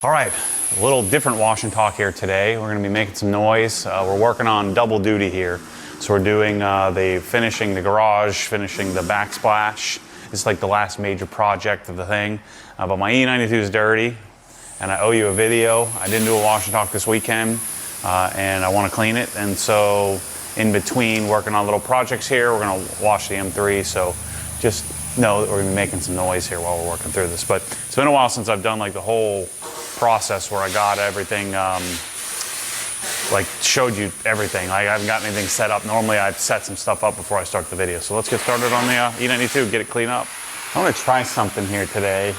All right, a little different wash and talk here today. We're going to be making some noise. We're working on double duty here. So we're doing finishing the garage, finishing the backsplash. It's like the last major project of the thing. But my E92 is dirty, and I owe you a video. I didn't do a wash and talk this weekend, and I want to clean it. And so in between working on little projects here, we're going to wash the M3. So just know that we're going to be making some noise here while we're working through this. But it's been a while since I've done like the whole process where I got everything, like showed you everything. I haven't got anything set up. Normally I'd set some stuff up before I start the video. So let's get started on the E92, get it cleaned up. I want to try something here today.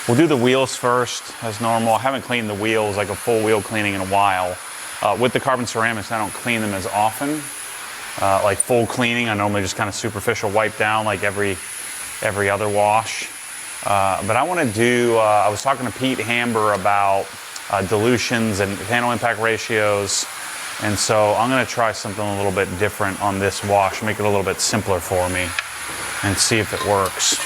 We'll do the wheels first as normal. I haven't cleaned the wheels, like a full wheel cleaning in a while. With the carbon ceramics, I don't clean them as often. Like full cleaning, I normally just kind of superficial wipe down like every other wash. But I want to do, I was talking to Pete Hamber about dilutions and panel impact ratios, and so I'm going to try something a little bit different on this wash, make it a little bit simpler for me, and see if it works.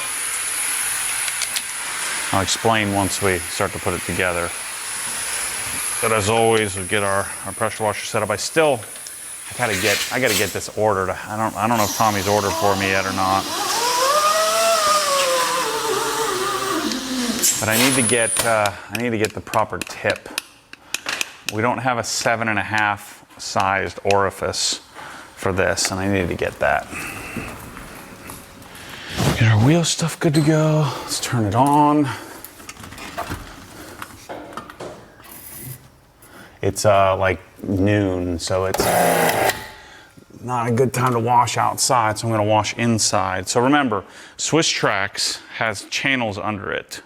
I'll explain once we start to put it together. But as always, we'll get our pressure washer set up. I gotta get this ordered. I don't know if Tommy's ordered for me yet or not. But I need to get the proper tip. We don't have a 7.5 sized orifice for this, and I needed to get that. Get our wheel stuff good to go. Let's turn it on. It's like noon, so it's not a good time to wash outside, so I'm gonna wash inside. So remember, Swiss Trax has channels under it.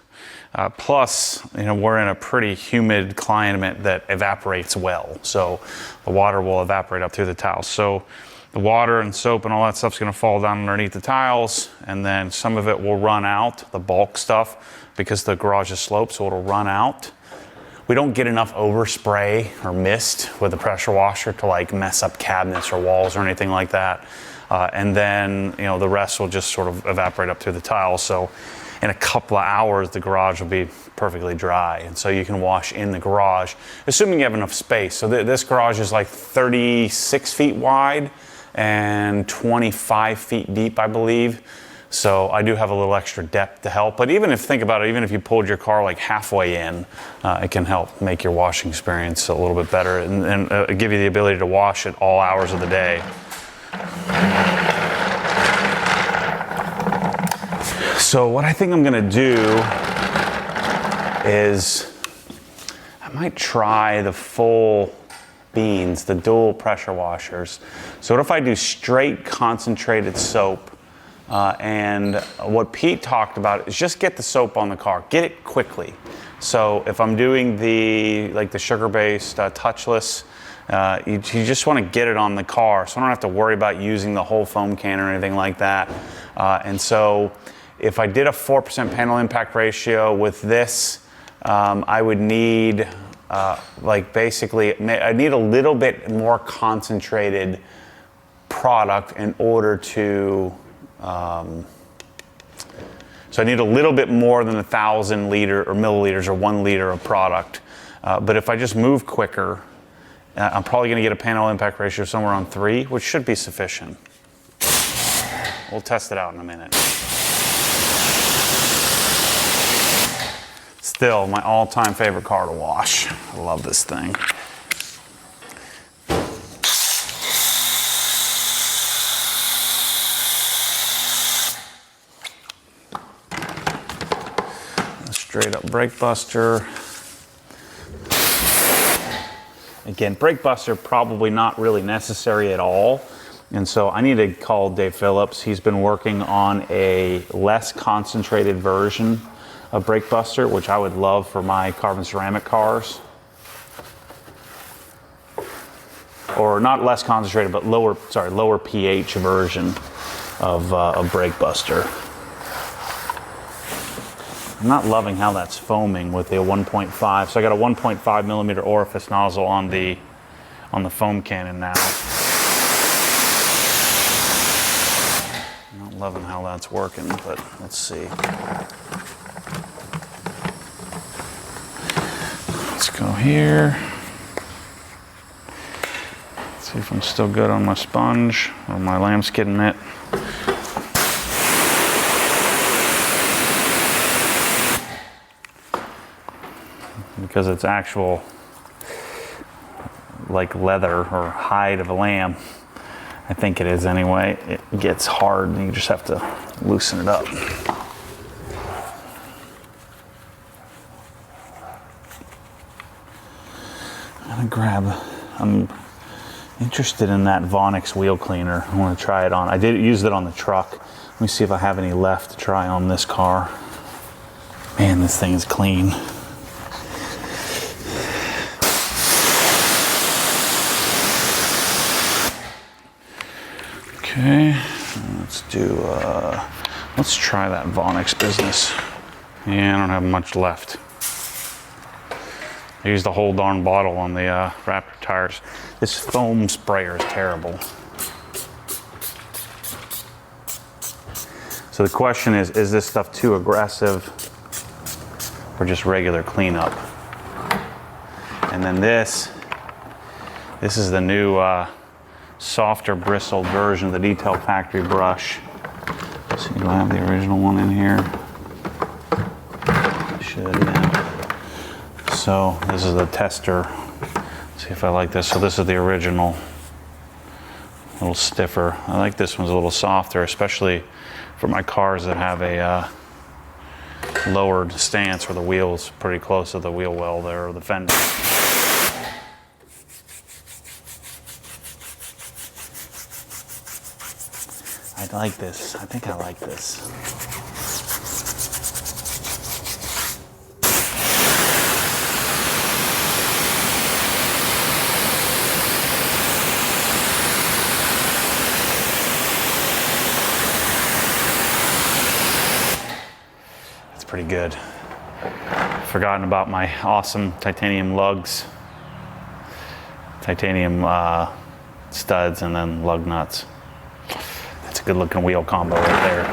Plus, we're in a pretty humid climate that evaporates well. So the water will evaporate up through the tiles. So the water and soap and all that stuff's gonna fall down underneath the tiles, and then some of it will run out, the bulk stuff, because the garage is sloped, so it'll run out. We don't get enough overspray or mist with a pressure washer to like mess up cabinets or walls or anything like that. And then, the rest will just sort of evaporate up through the tiles. So in a couple of hours, the garage will be perfectly dry. And so you can wash in the garage, assuming you have enough space. So this garage is like 36 feet wide and 25 feet deep, I believe. So I do have a little extra depth to help. But think about it, even if you pulled your car like halfway in, it can help make your washing experience a little bit better and give you the ability to wash at all hours of the day. So what I think I'm gonna do is I might try the full beans, the dual pressure washers. So what if I do straight concentrated soap? And what Pete talked about is just get the soap on the car, get it quickly. So if I'm doing the sugar-based touchless, you just want to get it on the car, so I don't have to worry about using the whole foam can or anything like that. And so if I did a 4% panel impact ratio with this, I would need I need a little bit more concentrated product in order to so I need a little bit more than 1,000 liter or milliliters or 1 liter of product. But if I just move quicker, I'm probably gonna get a panel impact ratio somewhere on 3, which should be sufficient. We'll test it out in a minute. Still my all-time favorite car to wash. I love this thing. Straight up brake buster. Again, brake buster probably not really necessary at all. And so I need to call Dave Phillips. He's been working on a less concentrated version of brake buster, which I would love for my carbon ceramic cars. Or not less concentrated, but lower pH version of brake buster. I'm not loving how that's foaming with the 1.5. So I got a 1.5 millimeter orifice nozzle on the foam cannon now. I'm not loving how that's working, but let's see. Let's go here. See if I'm still good on my sponge or my lambskin mitt. Because it's actual like leather or hide of a lamb. I think it is anyway. It gets hard and you just have to loosen it up. I'm interested in that Vonix wheel cleaner. I want to try it on. I did use it on the truck. Let me see if I have any left to try on this car. Man, this thing is clean. Okay, let's try that Vonix business. Yeah, I don't have much left. I used the whole darn bottle on the Raptor tires. This foam sprayer is terrible. So the question is this stuff too aggressive or just regular cleanup? And then this is the new softer bristled version of the Detail Factory brush. So do I have the original one in here? I should, yeah. So this is the tester. Let's see if I like this. So this is the original. A little stiffer. I like this one's a little softer, especially for my cars that have a lowered stance where the wheel's pretty close to the wheel well there, or the fender. I like this. I think I like this. It's pretty good. Forgotten about my awesome titanium lugs. Titanium studs and then lug nuts. That's a good looking wheel combo right there.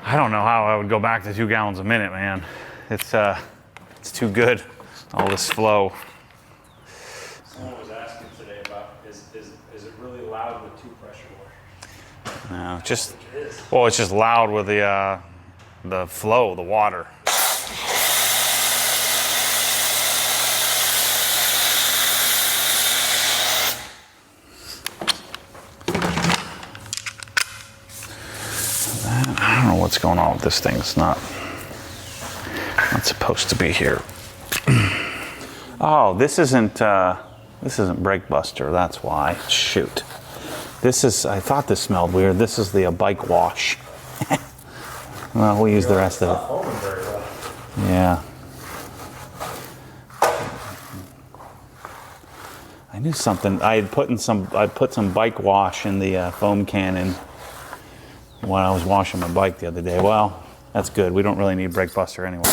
I don't know how I would go back to 2 gallons a minute, man. It's too good, all this flow. Someone was asking today about is it really loud with 2 pressure washers? No, well, it's just loud with the flow, the water. I don't know what's going on with this thing. It's not supposed to be here. Oh, this isn't Brake Buster. That's why. Shoot. I thought this smelled weird. This is the bike wash. Well, we'll use the rest of it. Yeah. I knew something. I put some bike wash in the foam cannon when I was washing my bike the other day. Well, that's good. We don't really need Brake Buster anyway.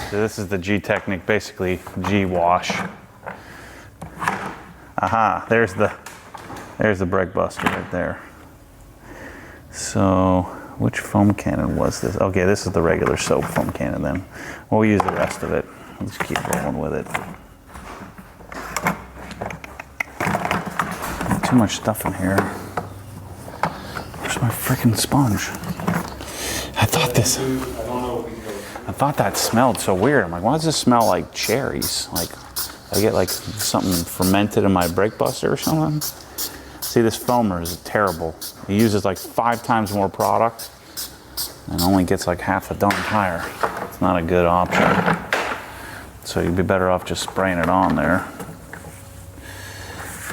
So this is the G-Technic, basically G-Wash. Aha, there's the Brake Buster right there. So, which foam cannon was this? Okay, this is the regular soap foam cannon then. We'll use the rest of it. Let's keep rolling with it. Too much stuff in here. Where's my freaking sponge? I thought that smelled so weird. I'm like, why does this smell like cherries? Like, I get like something fermented in my Brake Buster or something. See, this foamer is terrible. He uses like 5 times more product and only gets like half a darn tire. It's not a good option. So you'd be better off just spraying it on there.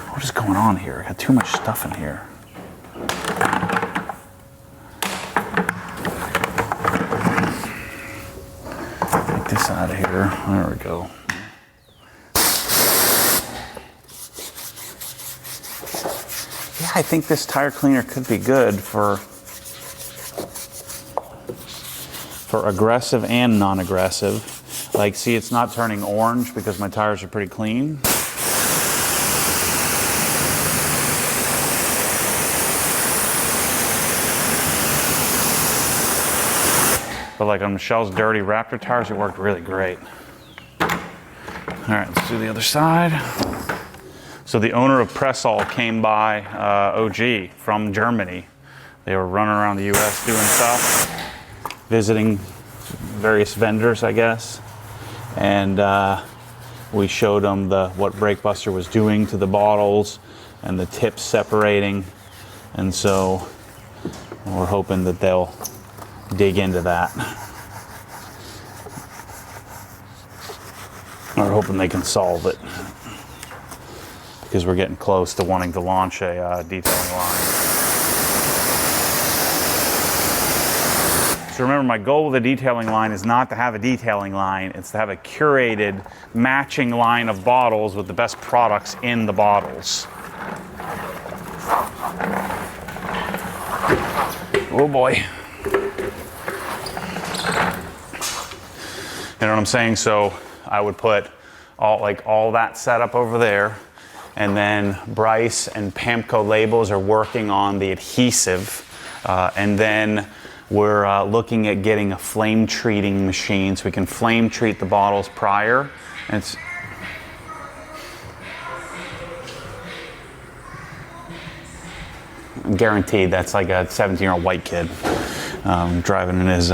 What is going on here? I got too much stuff in here. Take this out of here. There we go. Yeah, I think this tire cleaner could be good for aggressive and non-aggressive. Like, see, it's not turning orange because my tires are pretty clean. But like on Michelle's dirty Raptor tires, it worked really great. All right, let's do the other side. So the owner of Pressall came by, OG from Germany. They were running around the US doing stuff, visiting various vendors, I guess. And we showed them what BrakeBuster was doing to the bottles and the tips separating. And so we're hoping that they'll dig into that. We're hoping they can solve it, because we're getting close to wanting to launch a detailing line. So remember, my goal with a detailing line is not to have a detailing line, it's to have a curated, matching line of bottles with the best products in the bottles. Oh boy. You know what I'm saying? So I would put all that setup over there, and then Bryce and Pamco Labels are working on the adhesive, and then we're looking at getting a flame treating machine so we can flame treat the bottles prior. And it's guaranteed that's like a 17-year-old white kid driving in his, his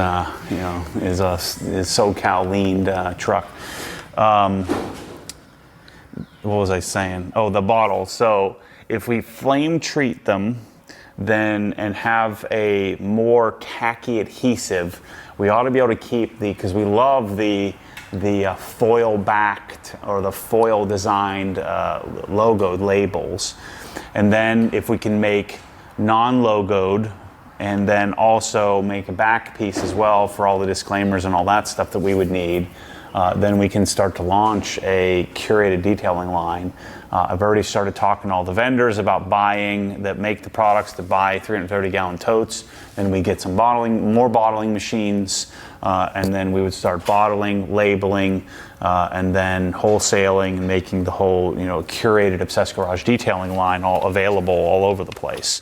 SoCal leaned truck. What was I saying? Oh, the bottles. So if we flame treat them, then and have a more tacky adhesive, we ought to be able to keep because we love the foil backed or the foil designed logoed labels. And then if we can make non-logoed, and then also make a back piece as well for all the disclaimers and all that stuff that we would need, then we can start to launch a curated detailing line. I've already started talking to all the vendors about that make the products to buy 330-gallon totes, and we get some more bottling machines, and then we would start bottling, labeling, and then wholesaling and making the whole, curated Obsessed Garage detailing line all available all over the place.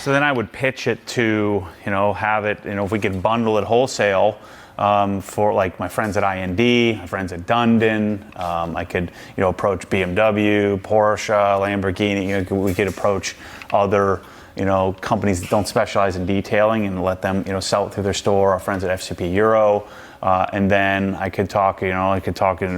So then I would pitch it to, have it, if we could bundle it wholesale for like my friends at IND, my friends at Dundon. I could, approach BMW, Porsche, Lamborghini. We could approach other, companies that don't specialize in detailing and let them, sell it through their store. Our friends at FCP Euro. And then I could talk, in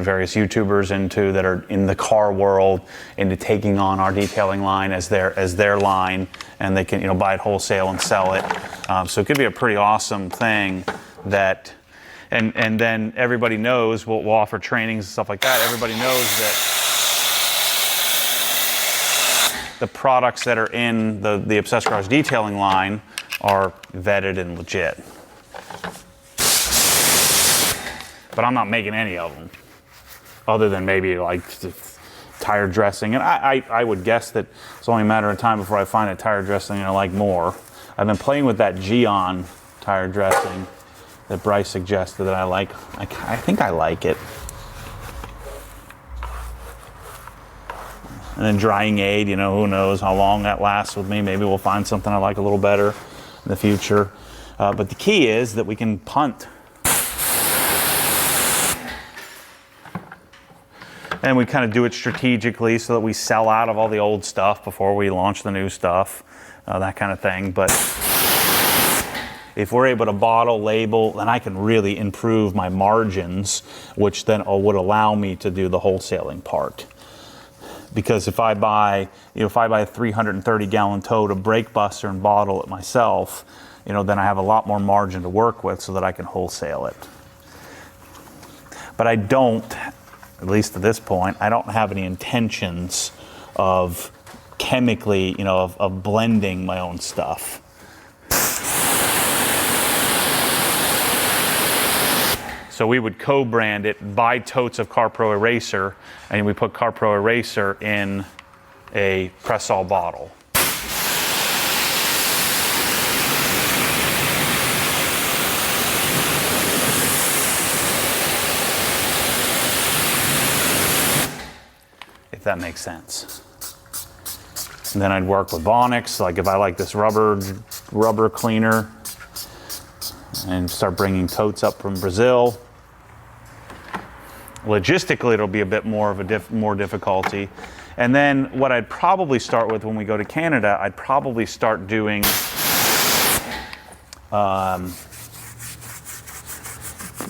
various YouTubers that are in the car world into taking on our detailing line as their line, and they can, buy it wholesale and sell it. So it could be a pretty awesome thing that, and then everybody knows, we'll offer trainings and stuff like that. Everybody knows that the products that are in the Obsessed Garage detailing line are vetted and legit. But I'm not making any of them, other than maybe like tire dressing. And I would guess that it's only a matter of time before I find a tire dressing I like more. I've been playing with that Geon tire dressing that Bryce suggested that I like. I think I like it. And then drying aid, who knows how long that lasts with me. Maybe we'll find something I like a little better in the future. But the key is that we can punt. And we kind of do it strategically so that we sell out of all the old stuff before we launch the new stuff, that kind of thing. But if we're able to bottle, label, then I can really improve my margins, which then would allow me to do the wholesaling part. Because if I buy, a 330-gallon tote of BrakeBuster and bottle it myself, then I have a lot more margin to work with so that I can wholesale it. But I don't, at least at this point, I don't have any intentions of chemically, of blending my own stuff. So we would co-brand it, buy totes of CarPro Eraser, and we put CarPro Eraser in a Pressall bottle. If that makes sense. And then I'd work with Vonix, like if I like this rubber cleaner, and start bringing totes up from Brazil. Logistically, it'll be a bit more of a more difficulty. And then what I'd probably start with when we go to Canada, I'd probably start doing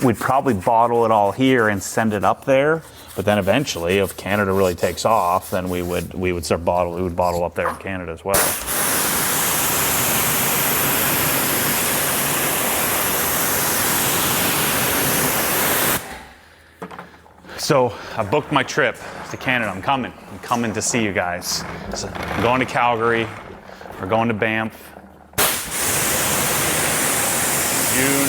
we'd probably bottle it all here and send it up there. But then eventually, if Canada really takes off, then we would start we would bottle up there in Canada as well. So I booked my trip to Canada. I'm coming to see you guys. So I'm going to Calgary. We're going to Banff. June.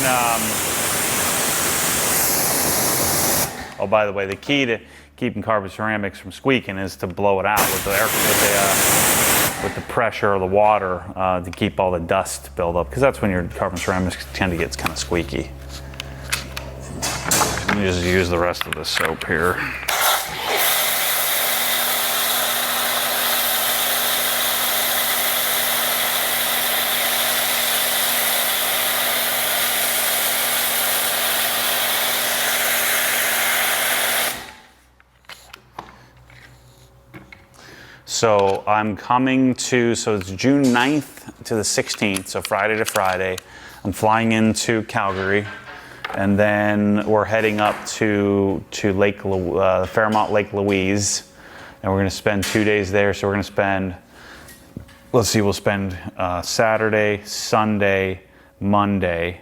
Oh, by the way, the key to keeping carbon ceramics from squeaking is to blow it out with the pressure of the water to keep all the dust build up, because that's when your carbon ceramics tend to get kind of squeaky. Let me just use the rest of the soap here. So I'm coming to, so it's June 9th to the 16th, so Friday to Friday. I'm flying into Calgary, and then we're heading up to Fairmont Lake Louise, and we're going to spend 2 days there. So we're going to spend, we'll spend Saturday, Sunday, Monday.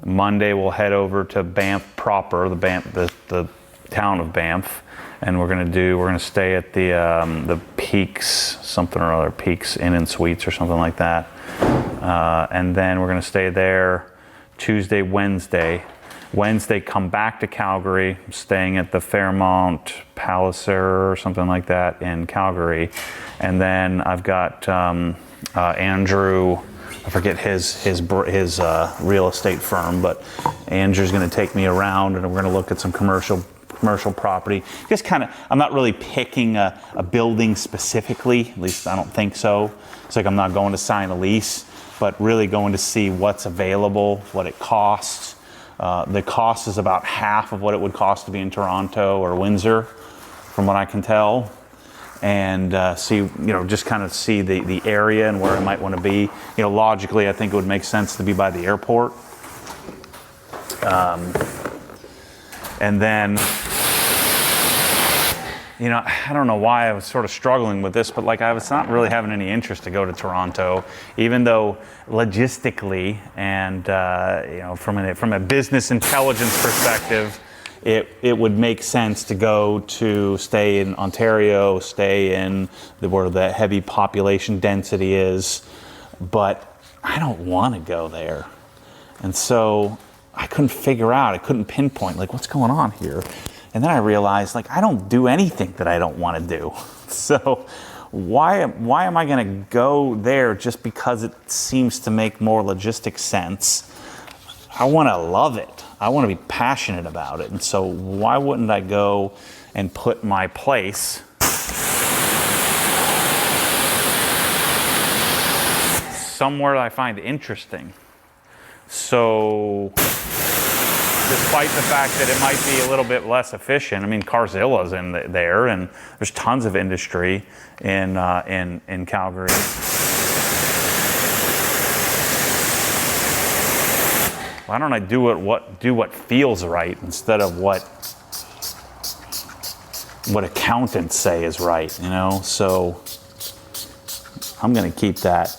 Monday we'll head over to Banff proper, the town of Banff. And we're gonna stay at the Peaks, something or other, Peaks Inn and Suites or something like that. And then we're gonna stay there Tuesday, Wednesday. Wednesday, come back to Calgary, staying at the Fairmont Palliser or something like that in Calgary. And then I've got Andrew, I forget his real estate firm, but Andrew's gonna take me around, and we're gonna look at some commercial property. Just kind of, I'm not really picking a building specifically, at least I don't think so. It's like I'm not going to sign a lease, but really going to see what's available, what it costs. The cost is about half of what it would cost to be in Toronto or Windsor, from what I can tell. And see, just kind of see the area and where I might want to be. Logically, I think it would make sense to be by the airport. And then, I don't know why I was sort of struggling with this, but I was not really having any interest to go to Toronto, even though logistically and from a business intelligence perspective, it would make sense to go to stay in Ontario, stay in where the heavy population density is, but I don't want to go there. And so I couldn't pinpoint what's going on here. And then I realized I don't do anything that I don't want to do. So why am I going to go there just because it seems to make more logistic sense? I want to love it. I want to be passionate about it. And so why wouldn't I go and put my place somewhere I find interesting? So despite the fact that it might be a little bit less efficient, Carzilla's in there, and there's tons of industry in Calgary. Why don't I do what feels right instead of what accountants say is right? So I'm going to keep that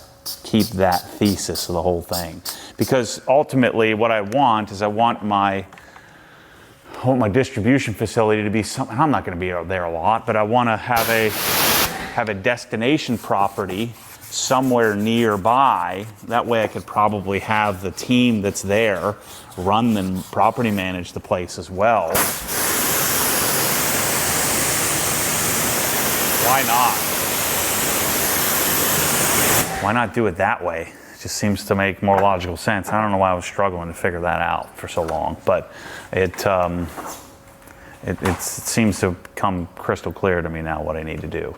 thesis of the whole thing. Because ultimately what I want is I want my distribution facility to be something. I'm not going to be there a lot, but I want to have a destination property somewhere nearby. That way I could probably have the team that's there run and property manage the place as well. Why not? Why not do it that way? It just seems to make more logical sense. I don't know why I was struggling to figure that out for so long, but it seems to come crystal clear to me now what I need to do.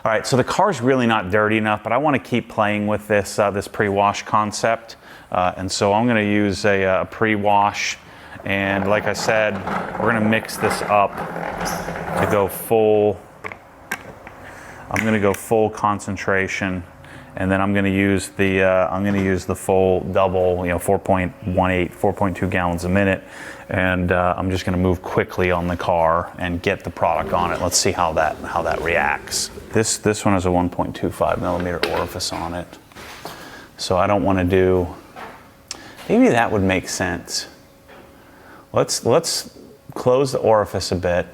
All right, so the car's really not dirty enough, but I want to keep playing with this, this pre-wash concept. And so I'm going to use a pre-wash. And like I said, we're going to mix this up to go full. I'm going to go full concentration. And then I'm going to use the full double, 4.18, 4.2 gallons a minute, and I'm just going to move quickly on the car and get the product on it. Let's see how that reacts. This one has a 1.25 millimeter orifice on it, so I don't want to do. Maybe that would make sense. Let's close the orifice a bit.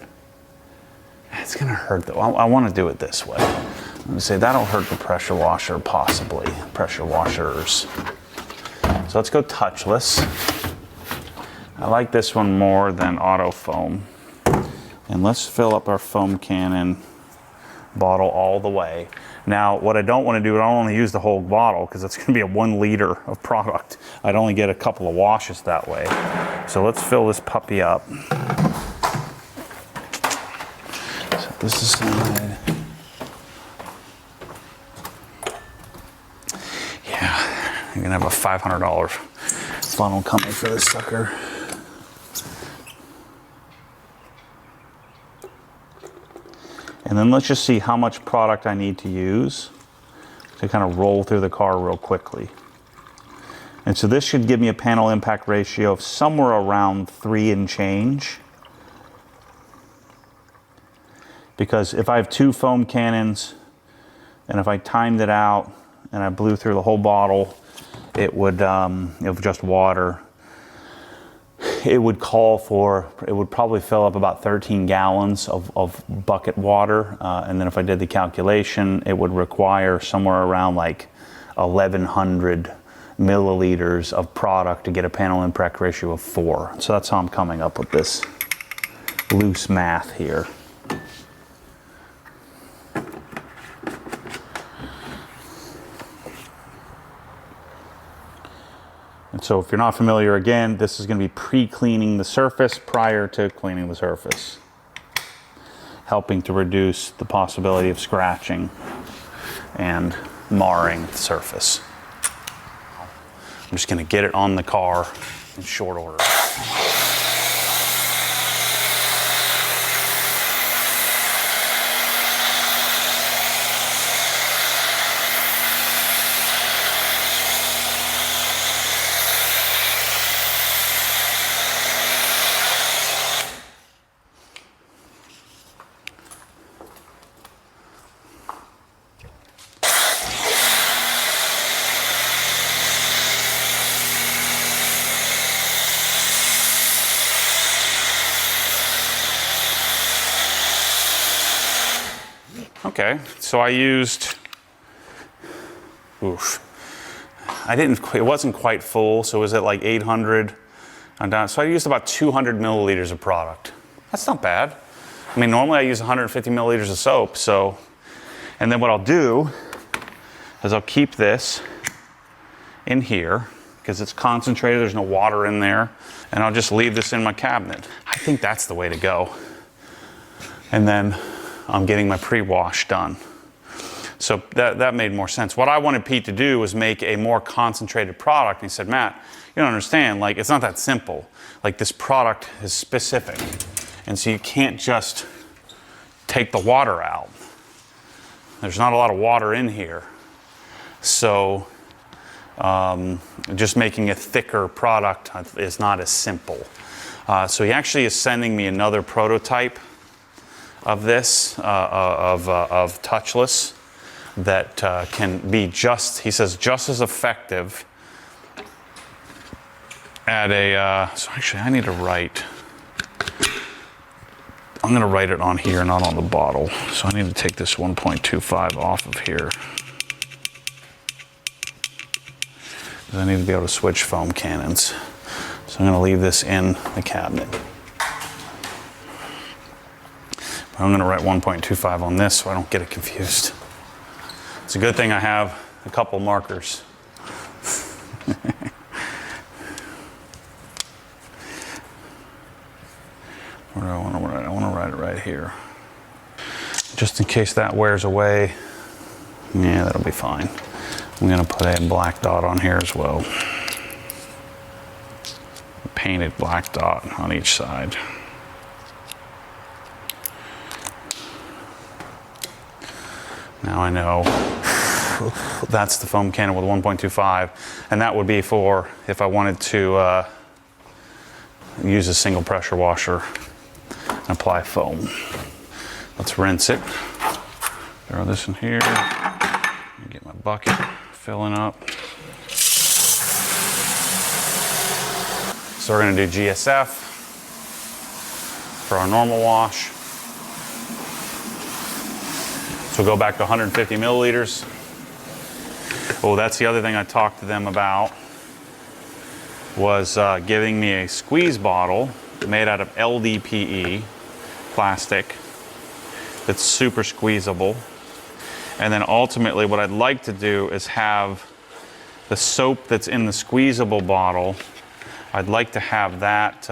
It's going to hurt though. I want to do it this way. I'm going to say that'll hurt the pressure washer, possibly, pressure washers. So let's go touchless. I like this one more than auto foam. And let's fill up our foam cannon bottle all the way. Now, what I don't want to do, I don't want to use the whole bottle because it's going to be a 1 liter of product. I'd only get a couple of washes that way. So let's fill this puppy up. Set this aside. You're gonna have a $500 funnel coming for this sucker. And then let's just see how much product I need to use to kind of roll through the car real quickly. And so this should give me a panel impact ratio of somewhere around 3 and change. Because if I have 2 foam cannons, and if I timed it out and I blew through the whole bottle, it would just water. It would probably fill up about 13 gallons of bucket water. And then if I did the calculation, it would require somewhere around like 1,100 milliliters of product to get a panel impact ratio of 4. So that's how I'm coming up with this loose math here. And so if you're not familiar, again, this is going to be pre-cleaning the surface prior to cleaning the surface, helping to reduce the possibility of scratching and marring the surface. I'm just going to get it on the car in short order. Okay, so I used, it wasn't quite full, so it was at like 800. So I used about 200 milliliters of product. That's not bad. I mean, normally I use 150 milliliters of soap, so, and then what I'll do is I'll keep this in here because it's concentrated, there's no water in there, and I'll just leave this in my cabinet. I think that's the way to go. And then I'm getting my pre-wash done. So that made more sense. What I wanted Pete to do was make a more concentrated product. And he said, Matt, you don't understand, like it's not that simple. Like this product is specific. And so you can't just take the water out. There's not a lot of water in here. So just making a thicker product is not as simple. So he actually is sending me another prototype of this, of Touchless, that can be just, he says, just as effective at a, so actually I need to write, I'm gonna write it on here, not on the bottle. So I need to take this 1.25 off of here. I need to be able to switch foam cannons. So I'm gonna leave this in the cabinet. I'm going to write 1.25 on this so I don't get it confused. It's a good thing I have a couple markers. Where do I want to write? I want to write it right here. just in case that wears away. Yeah, that'll be fine. I'm gonna put a black dot on here as well. A painted black dot on each side. Now I know that's the foam cannon with 1.25, and that would be for if I wanted to use a single pressure washer and apply foam. Let's rinse it. Throw this in here. Get my bucket filling up. So we're going to do GSF for our normal wash. So we'll go back to 150 milliliters. Oh, that's the other thing I talked to them about, was giving me a squeeze bottle made out of LDPE plastic that's super squeezable. And then ultimately what I'd like to do is have the soap that's in the squeezable bottle, I'd like to have that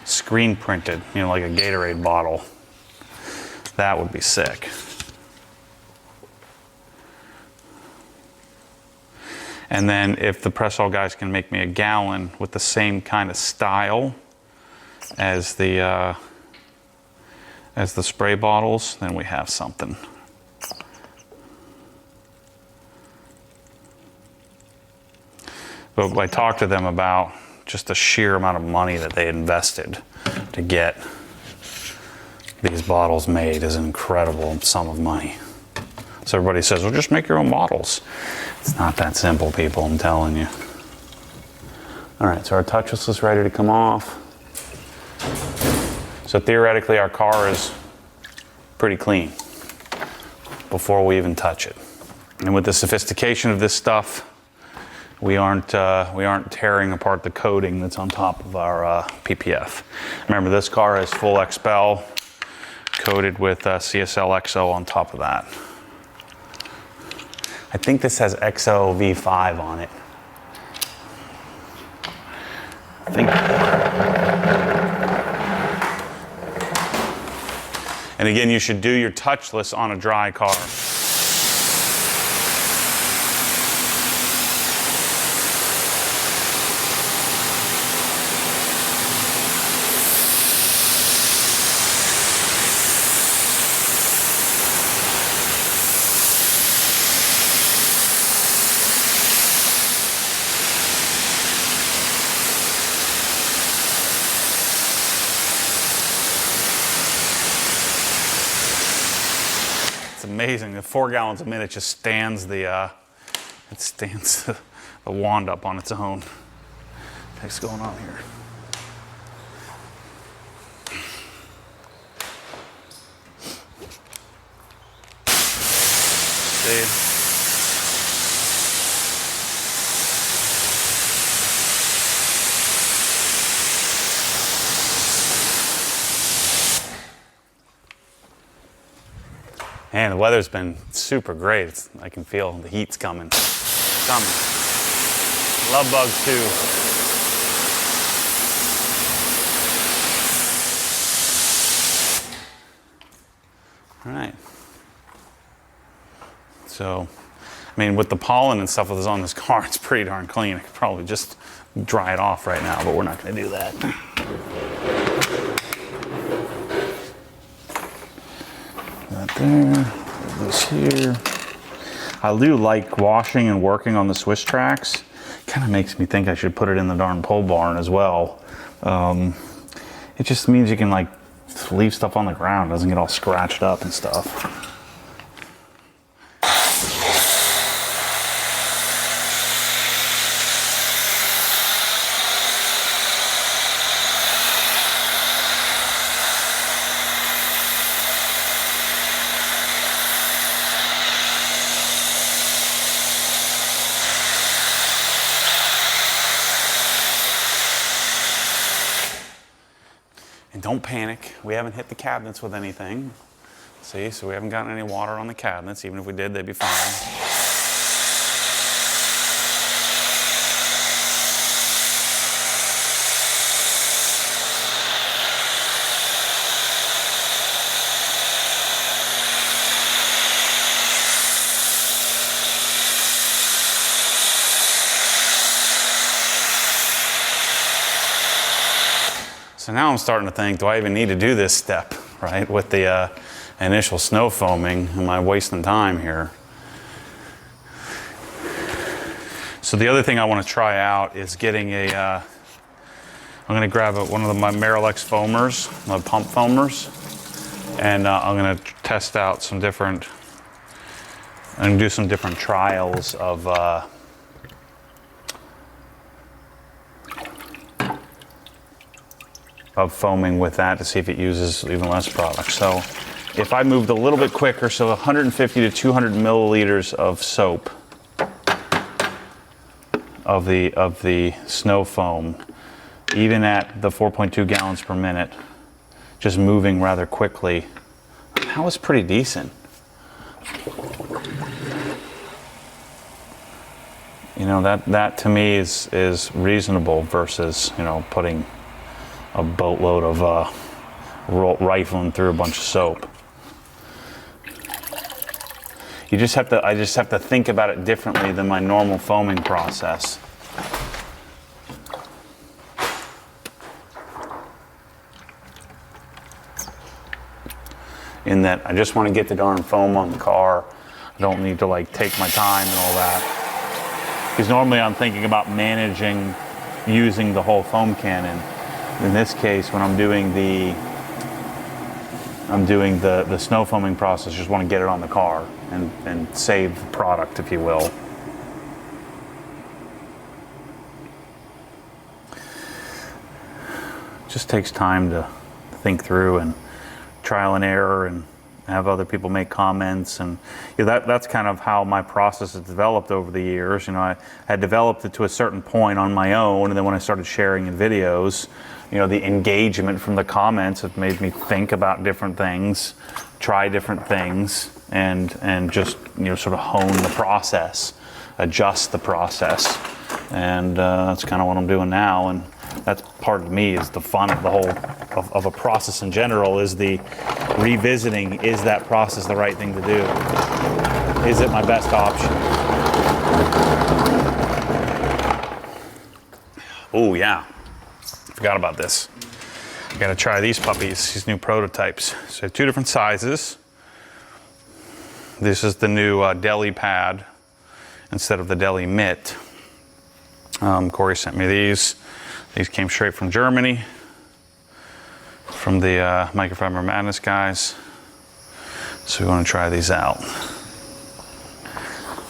screen printed, you know, like a Gatorade bottle. That would be sick. And then if the Press-All guys can make me a gallon with the same kind of style as the spray bottles, then we have something. But I talked to them about just the sheer amount of money that they invested to get these bottles made is an incredible sum of money. So everybody says, well, just make your own bottles. It's not that simple, people, I'm telling you. All right, so our Touchless is ready to come off. So theoretically, our car is pretty clean before we even touch it. And with the sophistication of this stuff, we aren't tearing apart the coating that's on top of our PPF. Remember, this car is full XPEL, coated with CSL XO on top of that. I think this has XO V5 on it. I think. And again, you should do your Touchless on a dry car. Amazing. The 4 gallons a minute just stands the wand up on its own. What's going on here? See? Man, the weather's been super great. I can feel the heat's coming. It's coming. Love bugs too. All right. So, I mean, with the pollen and stuff that's on this car, it's pretty darn clean. I could probably just dry it off right now, but we're not going to do that. There, this here. I do like washing and working on the Swiss tracks. Kind of makes me think I should put it in the darn pole barn as well. It just means you can like leave stuff on the ground, doesn't get all scratched up and stuff. And don't panic, we haven't hit the cabinets with anything. See, so we haven't gotten any water on the cabinets. Even if we did, they'd be fine. So now I'm starting to think, do I even need to do this step, right? With the initial snow foaming, am I wasting time here? So the other thing I want to try out is getting a, I'm going to grab one of my Marilex foamers, my pump foamers, and I'm going to test out some different, and do some different trials of foaming with that to see if it uses even less product. So if I moved a little bit quicker, so 150 to 200 milliliters of soap of the snow foam, even at the 4.2 gallons per minute, just moving rather quickly, that was pretty decent. You know, that to me is reasonable versus, you know, putting a boatload of rifling through a bunch of soap. I just have to think about it differently than my normal foaming process. In that I just want to get the darn foam on the car. I don't need to like take my time and all that. Because normally I'm thinking about managing using the whole foam cannon. In this case, when I'm doing the snow foaming process, just want to get it on the car and save the product, if you will. It just takes time to think through and trial and error and have other people make comments, and you know, that's kind of how my process has developed over the years. You know, I had developed it to a certain point on my own, and then when I started sharing in videos, you know, the engagement from the comments have made me think about different things, try different things, and just, you know, sort of hone the process, adjust the process, and that's kind of what I'm doing now. And that's part of me, is the fun of the whole of a process in general, is the revisiting, is that process the right thing to do? Is it my best option? Oh yeah, forgot about this. I gotta try these puppies, these new prototypes. So I have two different sizes. This is the new deli pad instead of the deli mitt. Corey sent me these. These came straight from Germany, from the Microfiber Madness guys. So we want to try these out.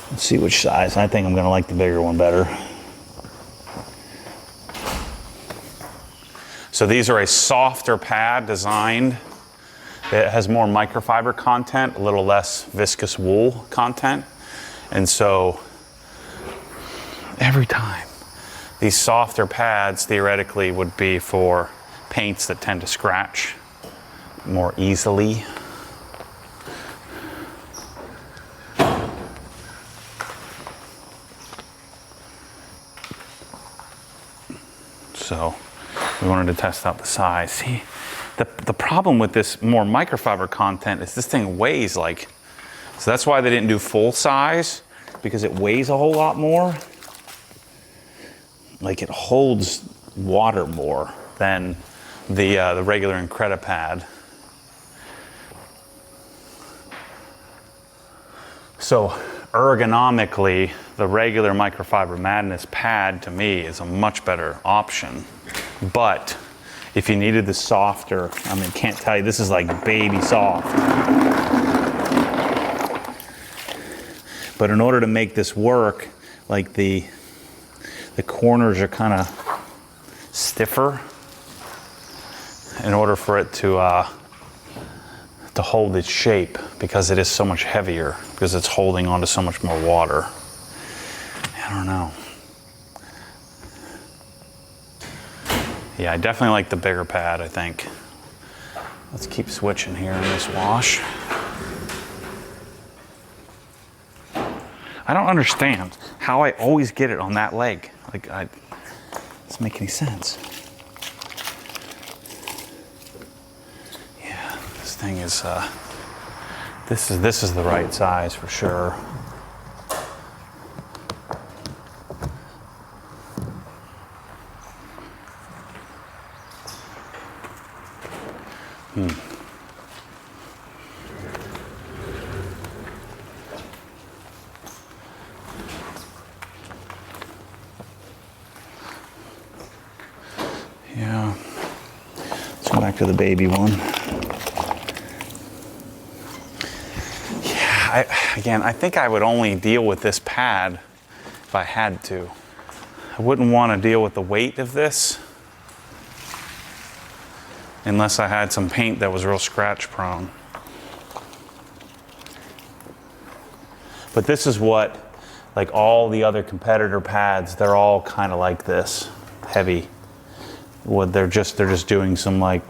Let's see which size. I think I'm going to like the bigger one better. So these are a softer pad designed. It has more microfiber content, a little less viscous wool content. And so every time, these softer pads theoretically would be for paints that tend to scratch more easily. So we wanted to test out the size. See, the problem with this more microfiber content is this thing weighs like, so that's why they didn't do full size, because it weighs a whole lot more. Like, it holds water more than the regular Incredipad. So ergonomically, the regular Microfiber Madness pad to me is a much better option. But if you needed the softer, I mean, can't tell you, this is like baby soft. But in order to make this work, like the corners are kind of stiffer in order for it to hold its shape, because it is so much heavier, because it's holding onto so much more water. I don't know. Yeah, I definitely like the bigger pad, I think. Let's keep switching here in this wash. I don't understand how I always get it on that leg. Like, it doesn't make any sense. Yeah, this thing is, this is the right size for sure. back to the baby one. Yeah, again, I think I would only deal with this pad if I had to. I wouldn't want to deal with the weight of this unless I had some paint that was real scratch prone. But this is what, like all the other competitor pads, they're all kind of like this, heavy. What they're just doing some like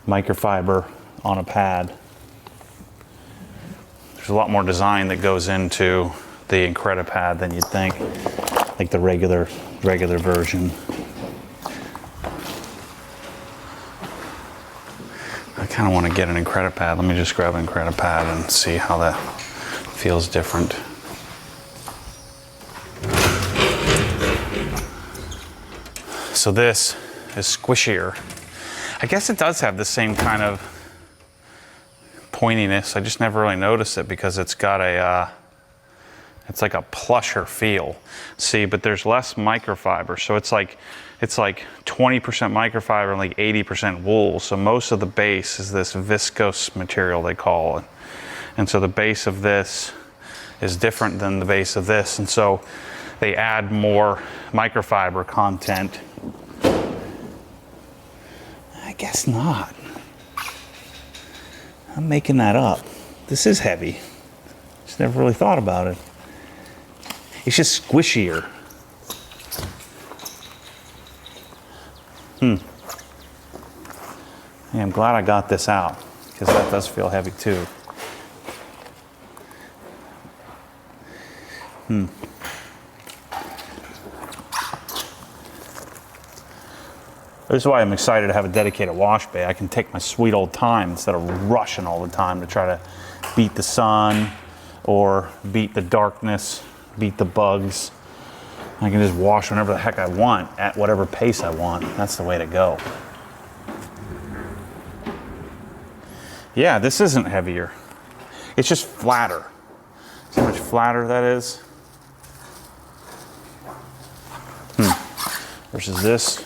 microfiber on a pad. There's a lot more design that goes into the Incredipad than you'd think, like the regular version. I kind of want to get an Incredipad. Let me just grab an Incredipad and see how that feels different. So this is squishier. I guess it does have the same kind of pointiness. I just never really noticed it because it's got a, it's like a plusher feel. See, but there's less microfiber. So it's like 20% microfiber and like 80% wool. So most of the base is this viscose material they call it. And so the base of this is different than the base of this. And so they add more microfiber content. I guess not. I'm making that up. This is heavy. Just never really thought about it. It's just squishier. Yeah, I'm glad I got this out because that does feel heavy too. This is why I'm excited to have a dedicated wash bay. I can take my sweet old time instead of rushing all the time to try to beat the sun or beat the darkness, beat the bugs. I can just wash whenever the heck I want at whatever pace I want. That's the way to go. Yeah, this isn't heavier. It's just flatter. See how much flatter that is? Versus this.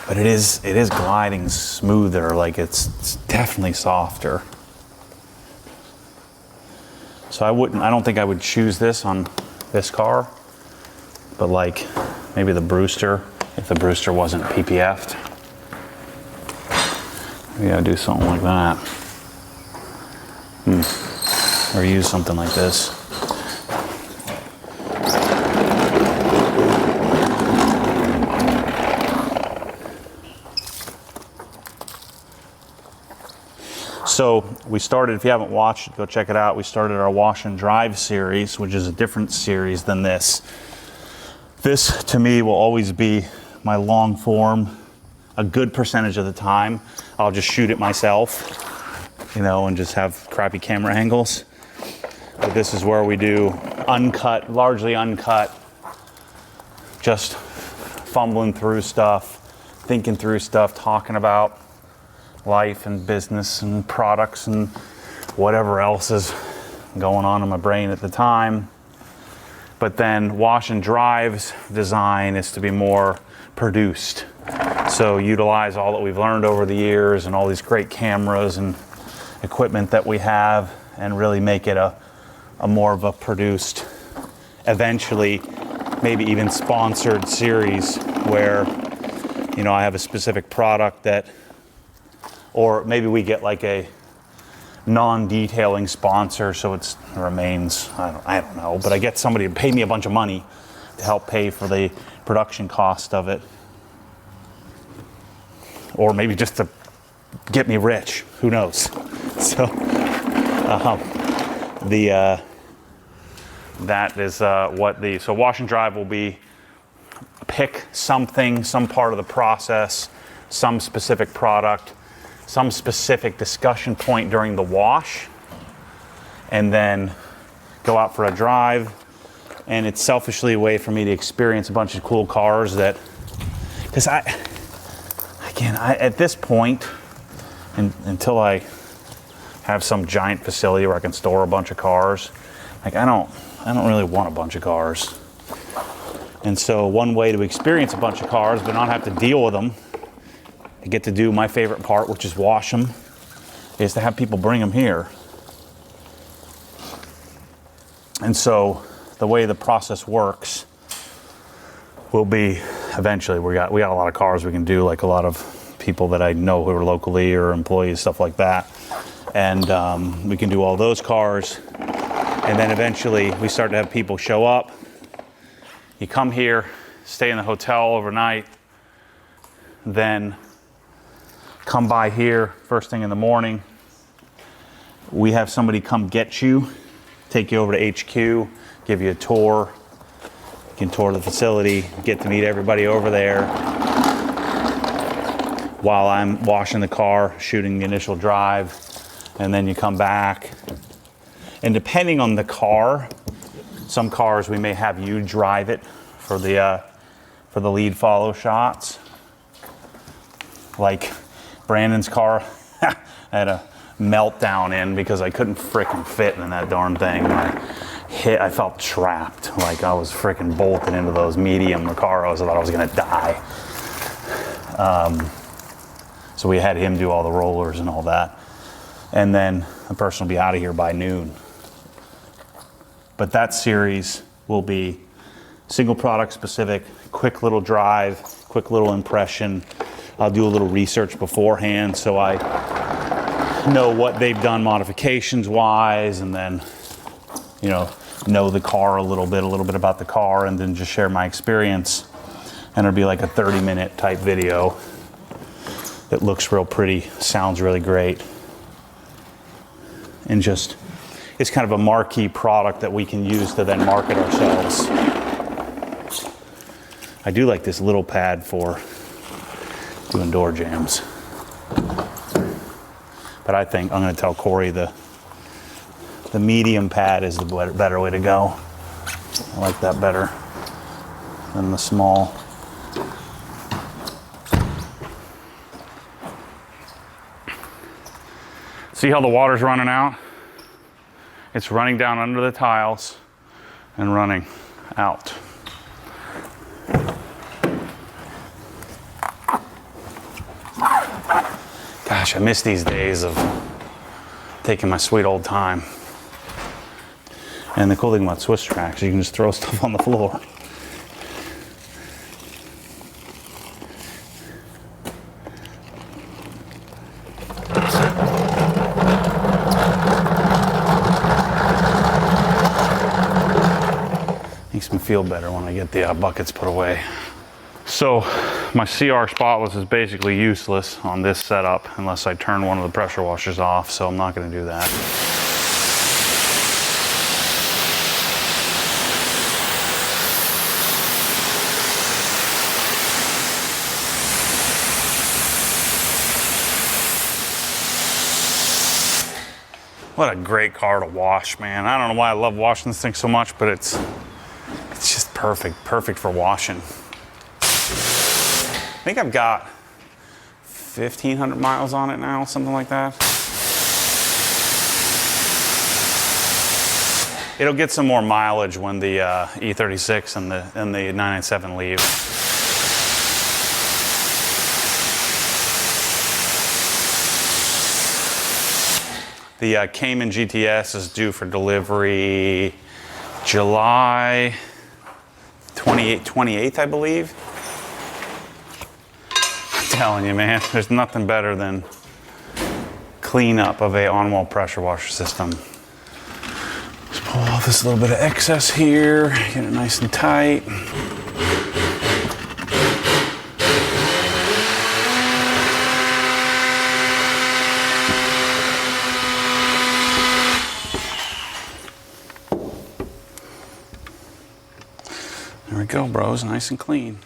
But it is gliding smoother, like it's definitely softer. So I don't think I would choose this on this car, but like maybe the Brewster, if the Brewster wasn't PPF'd. Maybe I'd do something like that. Or use something like this. So we started, if you haven't watched it, go check it out. We started our wash and drive series, which is a different series than this. This, to me, will always be my long form. A good percentage of the time, I'll just shoot it myself, you know, and just have crappy camera angles. But this is where we do uncut, largely uncut, just fumbling through stuff, thinking through stuff, talking about life and business and products and whatever else is going on in my brain at the time. But then wash and drive's design is to be more produced. So utilize all that we've learned over the years and all these great cameras and equipment that we have and really make it a more of a produced, eventually maybe even sponsored series where, you know, I have a specific product that, or maybe we get like a non-detailing sponsor, so it remains, I don't know, but I get somebody to pay me a bunch of money to help pay for the production cost of it. Or maybe just to get me rich, who knows? So, that is so wash and drive will be pick something, some part of the process, some specific product, some specific discussion point during the wash, and then go out for a drive. And it's selfishly a way for me to experience a bunch of cool cars that, because I at this point, until I have some giant facility where I can store a bunch of cars. Like I don't really want a bunch of cars. And so one way to experience a bunch of cars but not have to deal with them, to get to do my favorite part, which is wash them, is to have people bring them here. And so the way the process works will be eventually we got a lot of cars we can do, like a lot of people that I know who are locally or employees, stuff like that. And we can do all those cars. And then eventually we start to have people show up. You come here, stay in the hotel overnight, then come by here first thing in the morning. We have somebody come get you, take you over to HQ, give you a tour. You can tour the facility, get to meet everybody over there while I'm washing the car, shooting the initial drive, and then you come back. And depending on the car, some cars we may have you drive it for the lead follow shots. Like Brandon's car, I had a meltdown in because I couldn't frickin' fit in that darn thing. I felt trapped, like I was frickin' bolted into those medium Recaros. I thought I was gonna die. So we had him do all the rollers and all that. And then the person will be out of here by noon. But that series will be single product specific, quick little drive, quick little impression. I'll do a little research beforehand so I know what they've done modifications wise, and then, you know the car a little bit about the car, and then just share my experience. And it'll be like a 30-minute type video that looks real pretty, sounds really great, and just it's kind of a marquee product that we can use to then market ourselves. I do like this little pad for doing door jams, but I think I'm going to tell Corey the medium pad is the better way to go. I like that better than the small. See how the water's running out? It's running down under the tiles and running out. Gosh, I miss these days of taking my sweet old time. And the cool thing about Swiss tracks, you can just throw stuff on the floor. Makes me feel better when I get the buckets put away. So my CR spotless is basically useless on this setup unless I turn one of the pressure washers off, so I'm not going to do that. What a great car to wash, man. I don't know why I love washing this thing so much, but it's just perfect for washing. I think I've got 1,500 miles on it now, something like that. It'll get some more mileage when the E36 and the 997 leave. The Cayman GTS is due for delivery July 28th, I believe. I'm telling you, man, there's nothing better than cleanup of a on-wall pressure washer system. Just pull off this little bit of excess here, get it nice and tight. There we go, bros, nice and clean.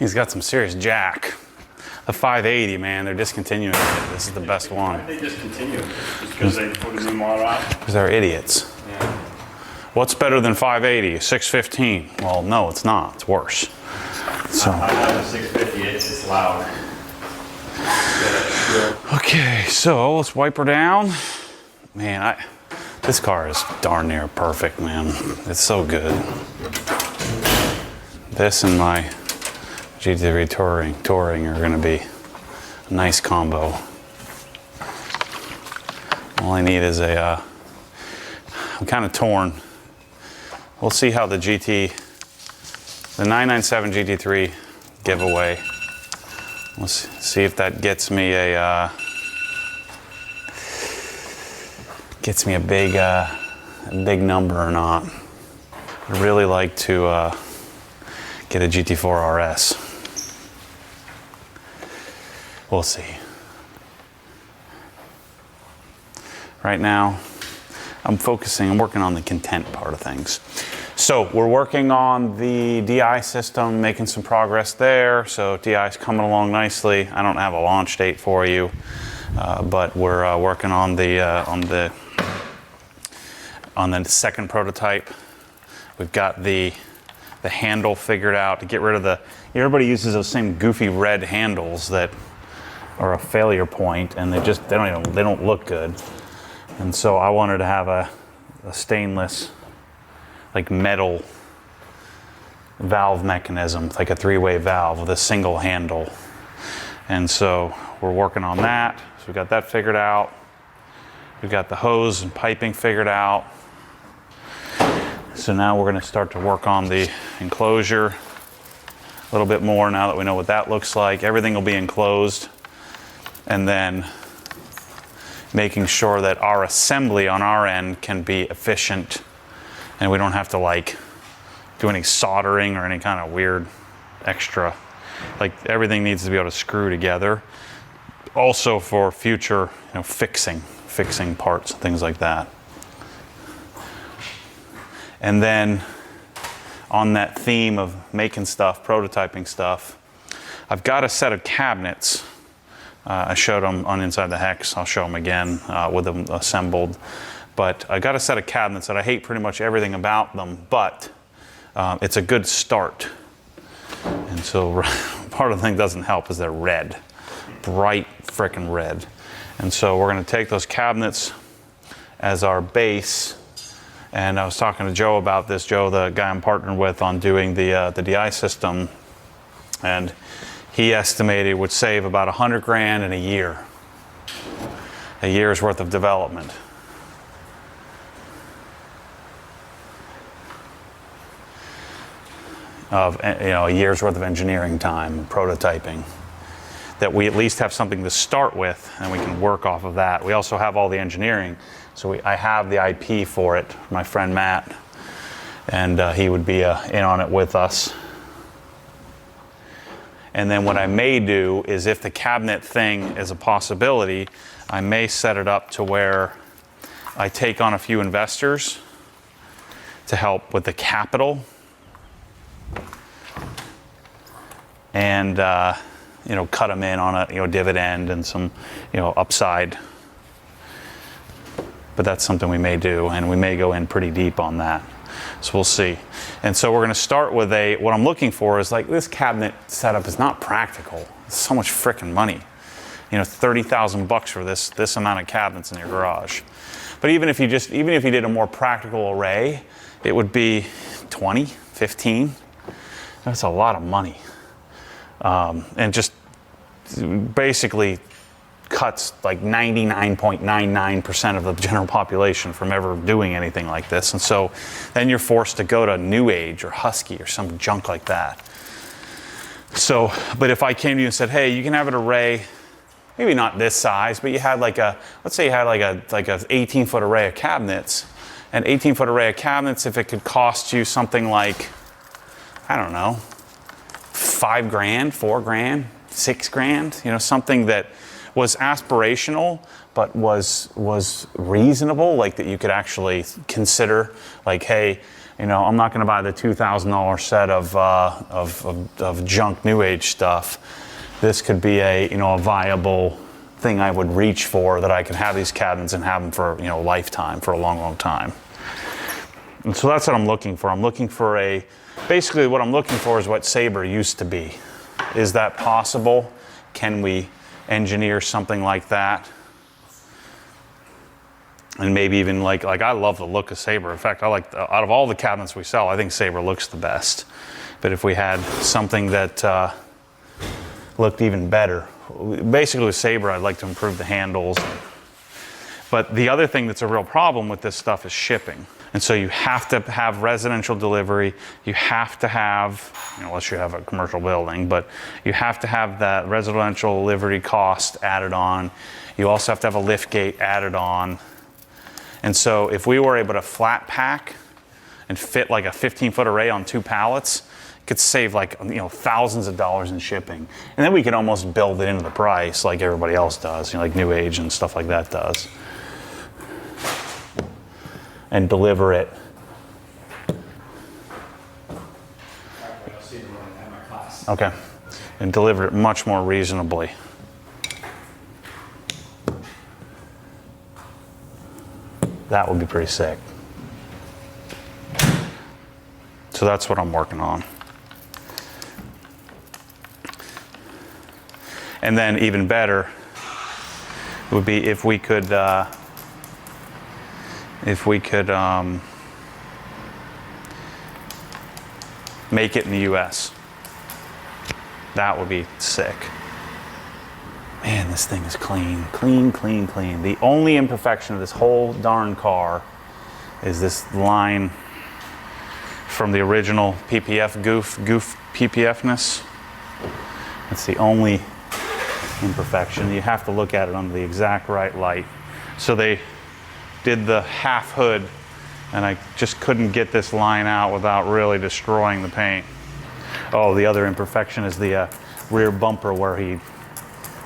thing's got some serious jack. The 580, man, they're discontinuing it. This is the best one. They discontinued it just because they put a new model out. Because they're idiots. Yeah. What's better than 580? 615? Well, no, it's not. It's worse. So. I have a 650. It's loud. Okay, so let's wipe her down. Man, this car is darn near perfect, man. It's so good. This and my GT3 touring are going to be a nice combo. All I need is I'm kind of torn. We'll see how the 997 GT3 giveaway. Let's see if that gets me a big number or not. I'd really like to get a GT4 RS. We'll see. Right now, I'm working on the content part of things. So we're working on the DI system, making some progress there. So DI is coming along nicely. I don't have a launch date for you, but we're working on the second prototype. We've got the handle figured out to get rid of everybody uses those same goofy red handles that are a failure point, and they don't look good. And so I wanted to have a stainless, like metal valve mechanism, like a 3-way valve with a single handle. And so we're working on that. So we got that figured out. We've got the hose and piping figured out. So now we're going to start to work on the enclosure a little bit more now that we know what that looks like. Everything will be enclosed. And then making sure that our assembly on our end can be efficient and we don't have to do any soldering or any kind of weird extra. Everything needs to be able to screw together. Also for future, fixing parts and things like that. And then on that theme of making stuff, prototyping stuff, I've got a set of cabinets. I showed them on Inside the Hex. I'll show them again with them assembled. But I got a set of cabinets that I hate pretty much everything about them, but it's a good start. And so part of the thing doesn't help is they're red, bright frickin' red. And so we're going to take those cabinets as our base. And I was talking to Joe about this, Joe, the guy I'm partnered with on doing the DI system, and he estimated it would save about $100 grand in a year's worth of development. Of a year's worth of engineering time, prototyping. That we at least have something to start with, and we can work off of that. We also have all the engineering, so I have the IP for it. My friend Matt, and he would be in on it with us. And then what I may do is, if the cabinet thing is a possibility, I may set it up to where I take on a few investors to help with the capital, and cut them in on a dividend and some upside. But that's something we may do, and we may go in pretty deep on that. So we'll see. And so we're going to start with what I'm looking for is this cabinet setup is not practical. It's so much frickin' money. $30,000 for this amount of cabinets in your garage. But even if you did a more practical array, it would be 20, 15. That's a lot of money. And just basically cuts 99.99% of the general population from ever doing anything like this. And so then you're forced to go to New Age or Husky or some junk like that. So, but if I came to you and said, hey, you can have an array, maybe not this size, but you had let's say you had like a 18-foot array of cabinets. An 18-foot array of cabinets, if it could cost you something like, I don't know, $5 grand, $4 grand, $6 grand, something that was aspirational, but was reasonable, that you could actually consider, hey, You know, I'm not going to buy the $2,000 set of junk New Age stuff. This could be a, you know, a viable thing I would reach for, that I could have these cabinets and have them for, you know, a lifetime, for a long, long time. And so that's what I'm looking for. I'm looking for basically what I'm looking for is what Sabre used to be. Is that possible? Can we engineer something like that? And maybe even like I love the look of Sabre. In fact, I like, out of all the cabinets we sell, I think Sabre looks the best. But if we had something that looked even better, basically with Sabre, I'd like to improve the handles. But the other thing that's a real problem with this stuff is shipping. And so you have to have residential delivery. You have to have, you know, unless you have a commercial building, but you have to have that residential delivery cost added on. You also have to have a lift gate added on. And so if we were able to flat pack and fit like a 15-foot array on 2 pallets, it could save like, you know, thousands of dollars in shipping. And then we could almost build it into the price like everybody else does, you know, like New Age and stuff like that does. And deliver it. Okay. And deliver it much more reasonably. That would be pretty sick. So that's what I'm working on. And then even better would be if we could make it in the US. That would be sick. Man, this thing is clean, clean, clean, clean. The only imperfection of this whole darn car is this line from the original PPF goof PPF-ness. It's the only imperfection. You have to look at it under the exact right light. So they did the half hood, and I just couldn't get this line out without really destroying the paint. Oh, the other imperfection is the rear bumper, where he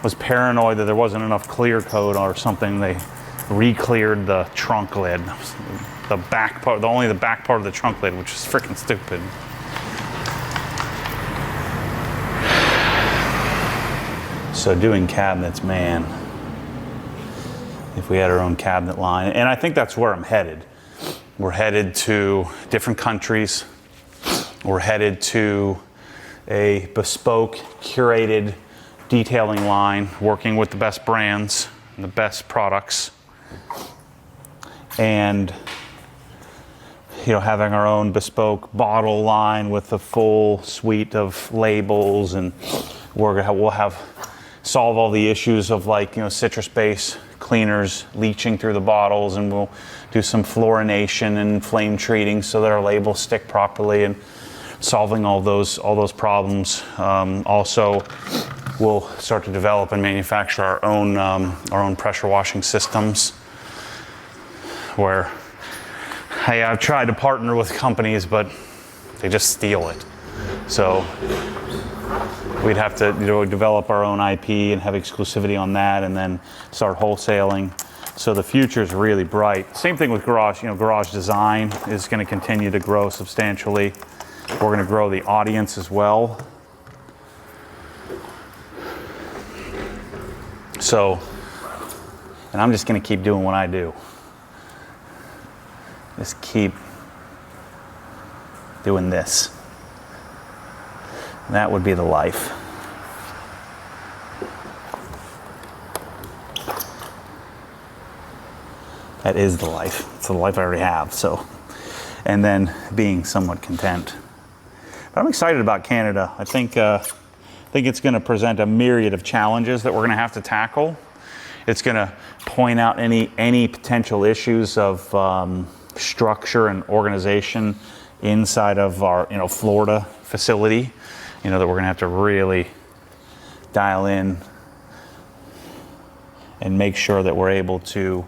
was paranoid that there wasn't enough clear coat or something. They re-cleared the trunk lid. The back part, only the back part of the trunk lid, which is freaking stupid. So doing cabinets, man, if we had our own cabinet line, and I think that's where I'm headed. We're headed to different countries. We're headed to a bespoke, curated detailing line, working with the best brands and the best products, and, you know, having our own bespoke bottle line with a full suite of labels, and we'll have solve all the issues of, like, you know, citrus base cleaners leaching through the bottles, and we'll do some fluorination and flame treating so that our labels stick properly, and solving all those problems. Also, we'll start to develop and manufacture our own pressure washing systems, where, hey, I've tried to partner with companies, but they just steal it. So we'd have to, you know, develop our own IP and have exclusivity on that, and then start wholesaling. So the future is really bright. Same thing with garage. You know, garage design is going to continue to grow substantially. We're going to grow the audience as well. So, and I'm just going to keep doing what I do. Just keep doing this. And that would be the life. That is the life. It's the life I already have. So, and then being somewhat content. But I'm excited about Canada. I think it's going to present a myriad of challenges that we're going to have to tackle. It's going to point out any potential issues of structure and organization inside of our, you know, Florida facility. You know, that we're going to have to really dial in and make sure that we're able to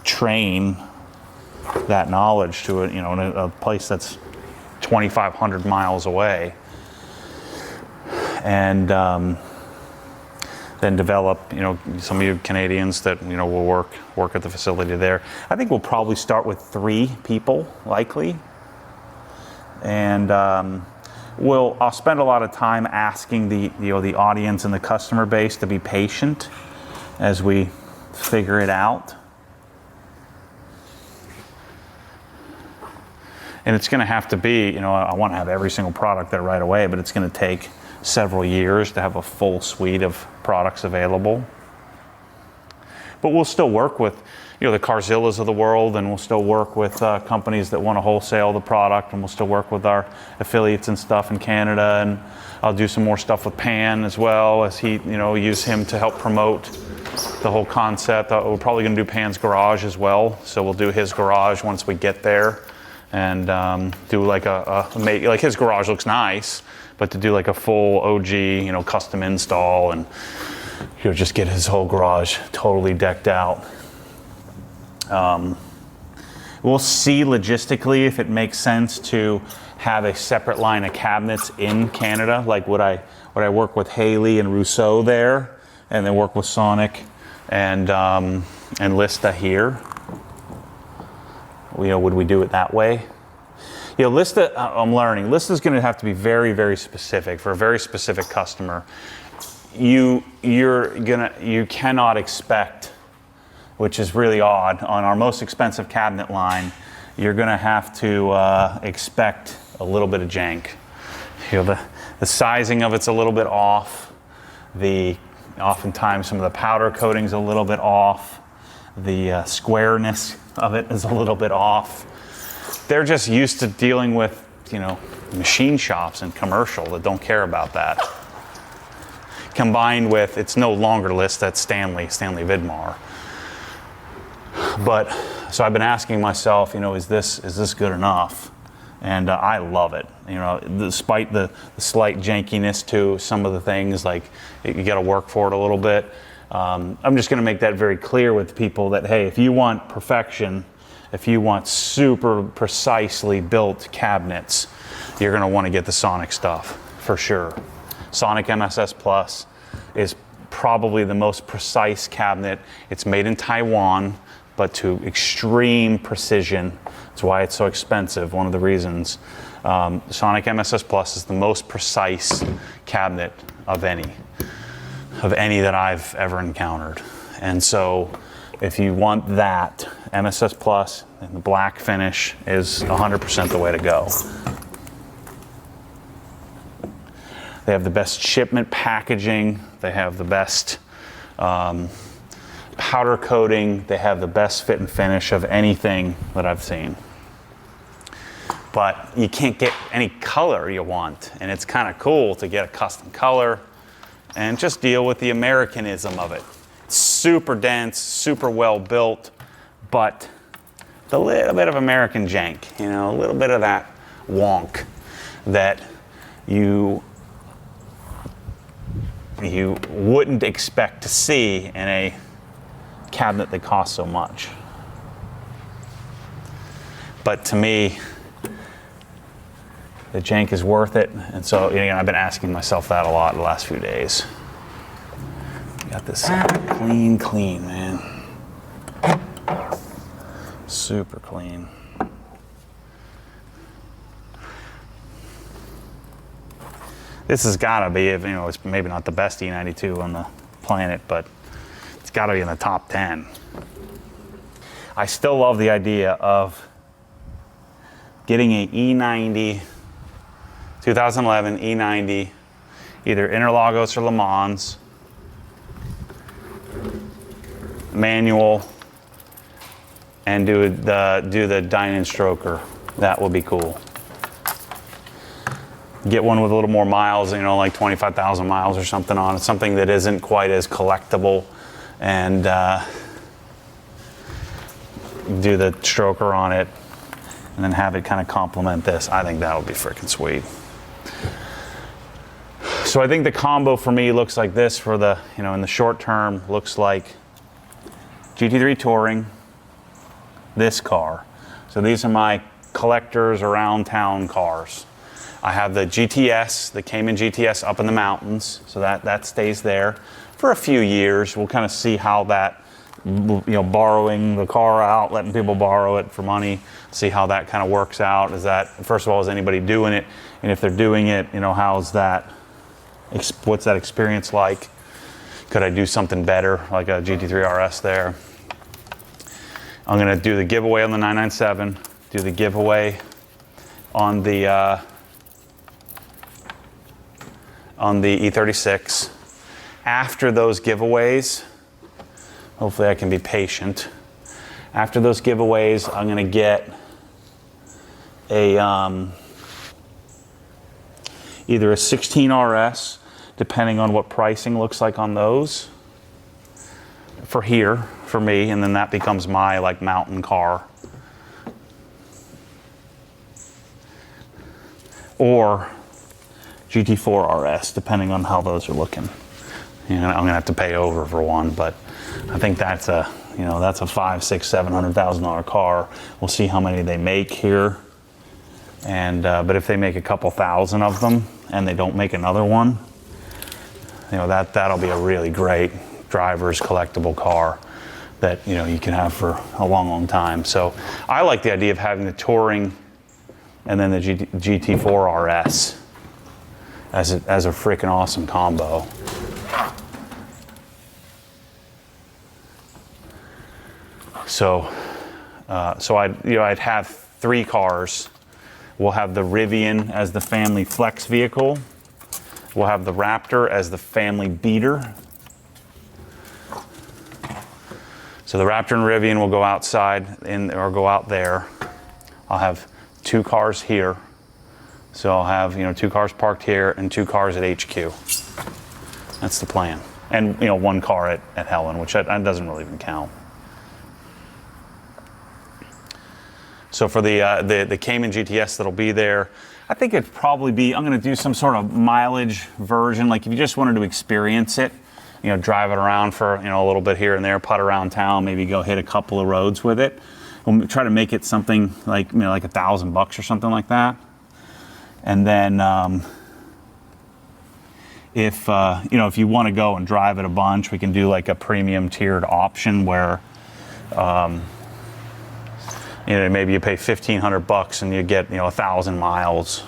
train that knowledge to in a place that's 2,500 miles away. And then develop, some of you Canadians that, will work at the facility there. I think we'll probably start with 3 people, likely. And I'll spend a lot of time asking the audience and the customer base to be patient as we figure it out. And it's going to have to be, I want to have every single product there right away, but it's going to take several years to have a full suite of products available. But we'll still work with, the Carzillas of the world, and we'll still work with companies that want to wholesale the product, and we'll still work with our affiliates and stuff in Canada, and I'll do some more stuff with Pan as well, as he, use him to help promote the whole concept. We're probably going to do Pan's garage as well, so we'll do his garage once we get there, and do like like his garage looks nice, but to do like a full OG, custom install, and just get his whole garage totally decked out. We'll see logistically if it makes sense to have a separate line of cabinets in Canada. Like would I work with Haley and Rousseau there, and then work with Sonic and Lista here? Would we do it that way? Lista, I'm learning. Lista's going to have to be very, very specific for a very specific customer. You cannot expect, which is really odd, on our most expensive cabinet line, you're going to have to expect a little bit of jank. The sizing of it's a little bit off. Oftentimes some of the powder coating's a little bit off. The squareness of it is a little bit off. They're just used to dealing with, machine shops and commercial that don't care about that. Combined with, it's no longer List, that's Stanley Vidmar. But, so I've been asking myself, is this good enough? And I love it. Despite the slight jankiness to some of the things, like you got to work for it a little bit. I'm just going to make that very clear with people that, hey, if you want perfection, if you want super precisely built cabinets, you're going to want to get the Sonic stuff for sure. Sonic MSS Plus is probably the most precise cabinet. It's made in Taiwan, but to extreme precision. That's why it's so expensive, one of the reasons. Sonic MSS Plus is the most precise cabinet of any that I've ever encountered. And so if you want that, MSS Plus and the black finish is 100% the way to go. They have the best shipment packaging. They have the best powder coating. They have the best fit and finish of anything that I've seen. But you can't get any color you want. And it's kind of cool to get a custom color and just deal with the Americanism of it. It's super dense, super well built, but a little bit of American jank, a little bit of that wonk that you wouldn't expect to see in a cabinet that costs so much. But to me, the jank is worth it. And so, I've been asking myself that a lot the last few days. Got this clean, man. Super clean. This has got to be, it's maybe not the best E92 on the planet, but it's got to be in the top 10. I still love the idea of getting a E90, 2011 E90, either Interlagos or Le Mans, manual, and do the Dynan stroker. That would be cool. Get one with a little more miles, like 25,000 miles or something on it, something that isn't quite as collectible, and do the stroker on it, and then have it kind of complement this. I think that would be freaking sweet. So I think the combo for me looks like this for the, in the short term, looks like GT3 Touring, this car. So these are my collectors around town cars. I have the GTS, the Cayman GTS up in the mountains, so that stays there for a few years. We'll kind of see how that, borrowing the car out, letting people borrow it for money, see how that kind of works out. Is that, first of all, is anybody doing it? And if they're doing it, how's that, what's that experience like? Could I do something better, like a GT3 RS there? I'm gonna do the giveaway on the 997, do the giveaway on the E36. After those giveaways, hopefully I can be patient. After those giveaways, I'm gonna get a either a 16 RS, depending on what pricing looks like on those, for here, for me, and then that becomes my like mountain car. Or GT4 RS, depending on how those are looking. I'm gonna have to pay over for one, but I think that's a, that's a $500,000, $600,000, $700,000 car. We'll see how many they make here, and but if they make a couple thousand of them and they don't make another one, that'll be a really great driver's collectible car that you can have for a long, long time. So I like the idea of having the touring and then the GT4 RS as a freaking awesome combo. So I'd have 3 cars. We'll have the Rivian as the family flex vehicle. We'll have the Raptor as the family beater. So the Raptor and Rivian will go outside or go out there. I'll have 2 cars here. So I'll have 2 cars parked here and 2 cars at HQ. That's the plan. And 1 car at Helen, which that doesn't really even count. So for the Cayman GTS that'll be there, I think it'd probably be, I'm going to do some sort of mileage version. Like if you just wanted to experience it, drive it around for a little bit here and there, putt around town, maybe go hit a couple of roads with it. We'll try to make it something like like $1,000 or something like that. And then if you want to go and drive it a bunch, we can do like a premium tiered option where maybe you pay $1,500 and you get 1,000 miles,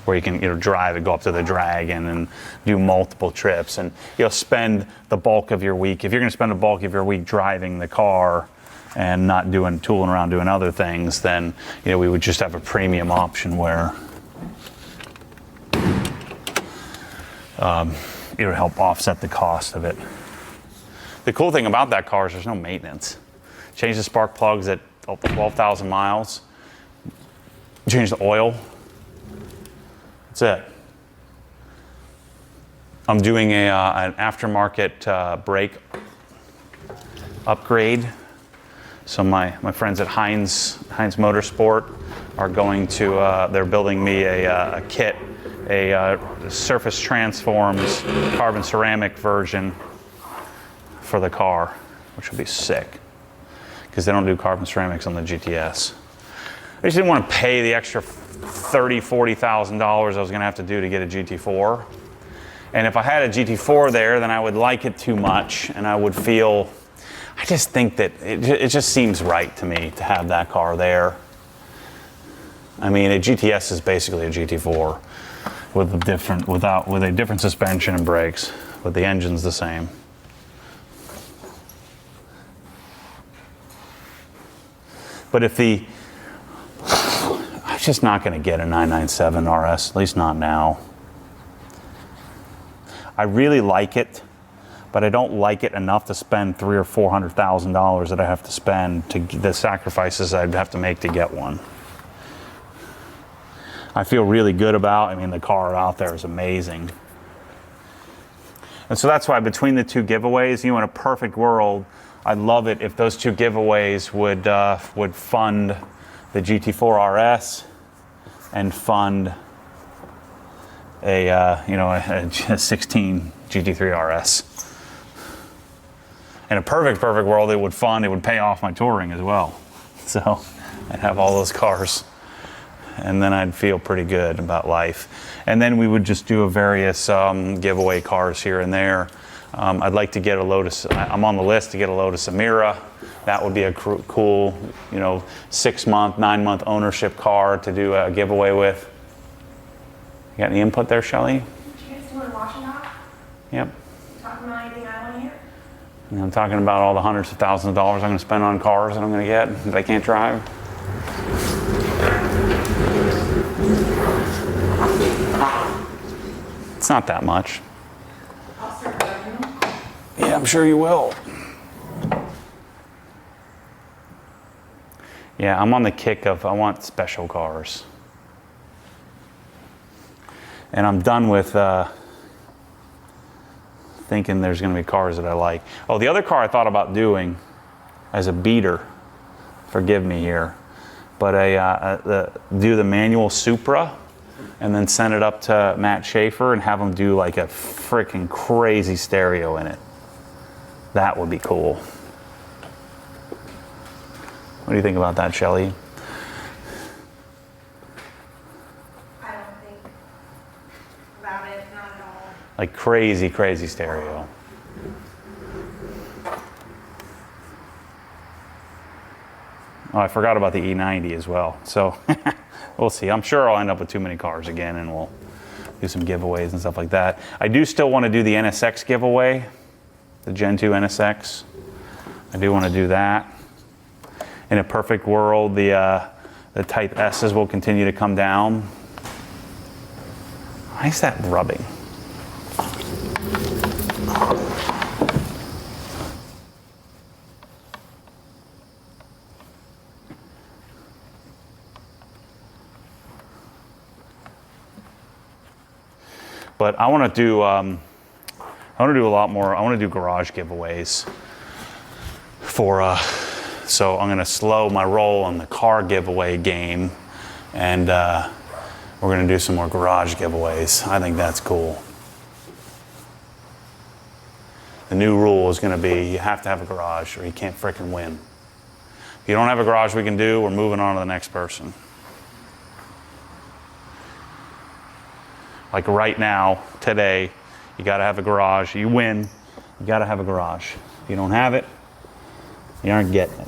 where you can drive it, go up to the Dragon and do multiple trips, and spend the bulk of your week. If you're going to spend the bulk of your week driving the car and not tooling around doing other things, then we would just have a premium option where it would help offset the cost of it. The cool thing about that car is there's no maintenance. Change the spark plugs at 12,000 miles. Change the oil. That's it. I'm doing an aftermarket brake upgrade. So my friends at Heinz Motorsport are going to, they're building me a kit, a surface transforms carbon ceramic version for the car, which will be sick, because they don't do carbon ceramics on the GTS. I just didn't want to pay the extra $30,000, $40,000 I was going to have to do to get a GT4. And if I had a GT4 there, then I would like it too much, and I would feel, I just think that it just seems right to me to have that car there. I mean, a GTS is basically a GT4 with a different suspension and brakes, but the engine's the same. But I'm just not going to get a 997 RS, at least not now. I really like it, but I don't like it enough to spend $300,000 or $400,000 that I have to spend to the sacrifices I'd have to make to get one. I feel really good about. I mean, the car out there is amazing. And so that's why between the 2 giveaways, in a perfect world, I'd love it if those 2 giveaways would fund the GT4 RS and fund a 16 GT3 RS. In a perfect world, it would pay off my touring as well. So I'd have all those cars, and then I'd feel pretty good about life. And then we would just do a various giveaway cars here and there. I'd like to get a Lotus. I'm on the list to get a Lotus Emira. That would be a cool, 6-month, 9-month ownership car to do a giveaway with. You got any input there, Shelly? You guys doing wash and dock? Yep. Talking about anything I want to hear? And I'm talking about all the hundreds of thousands of dollars I'm going to spend on cars that I'm going to get that I can't drive. It's not that much. I'll start driving them. Yeah, I'm sure you will. Yeah, I'm on the kick of I want special cars. And I'm done with thinking there's going to be cars that I like. Oh, the other car I thought about doing as a beater, forgive me here, but do the manual Supra and then send it up to Matt Schaefer and have him do like a freaking crazy stereo in it. That would be cool. What do you think about that, Shelly? I don't think about it, not at all. Like crazy, crazy stereo. Oh, I forgot about the E90 as well. So we'll see. I'm sure I'll end up with too many cars again and we'll do some giveaways and stuff like that. I do still want to do the NSX giveaway, the Gen 2 NSX. I do want to do that. In a perfect world, the Type S's will continue to come down. Why is that rubbing? But I want to do a lot more. I want to do garage giveaways for. So I'm going to slow my roll on the car giveaway game, and we're going to do some more garage giveaways. I think that's cool. The new rule is going to be you have to have a garage or you can't frickin' win. If you don't have a garage we can do, we're moving on to the next person. Like right now, today, you got to have a garage. You win, you got to have a garage. If you don't have it, you aren't getting it.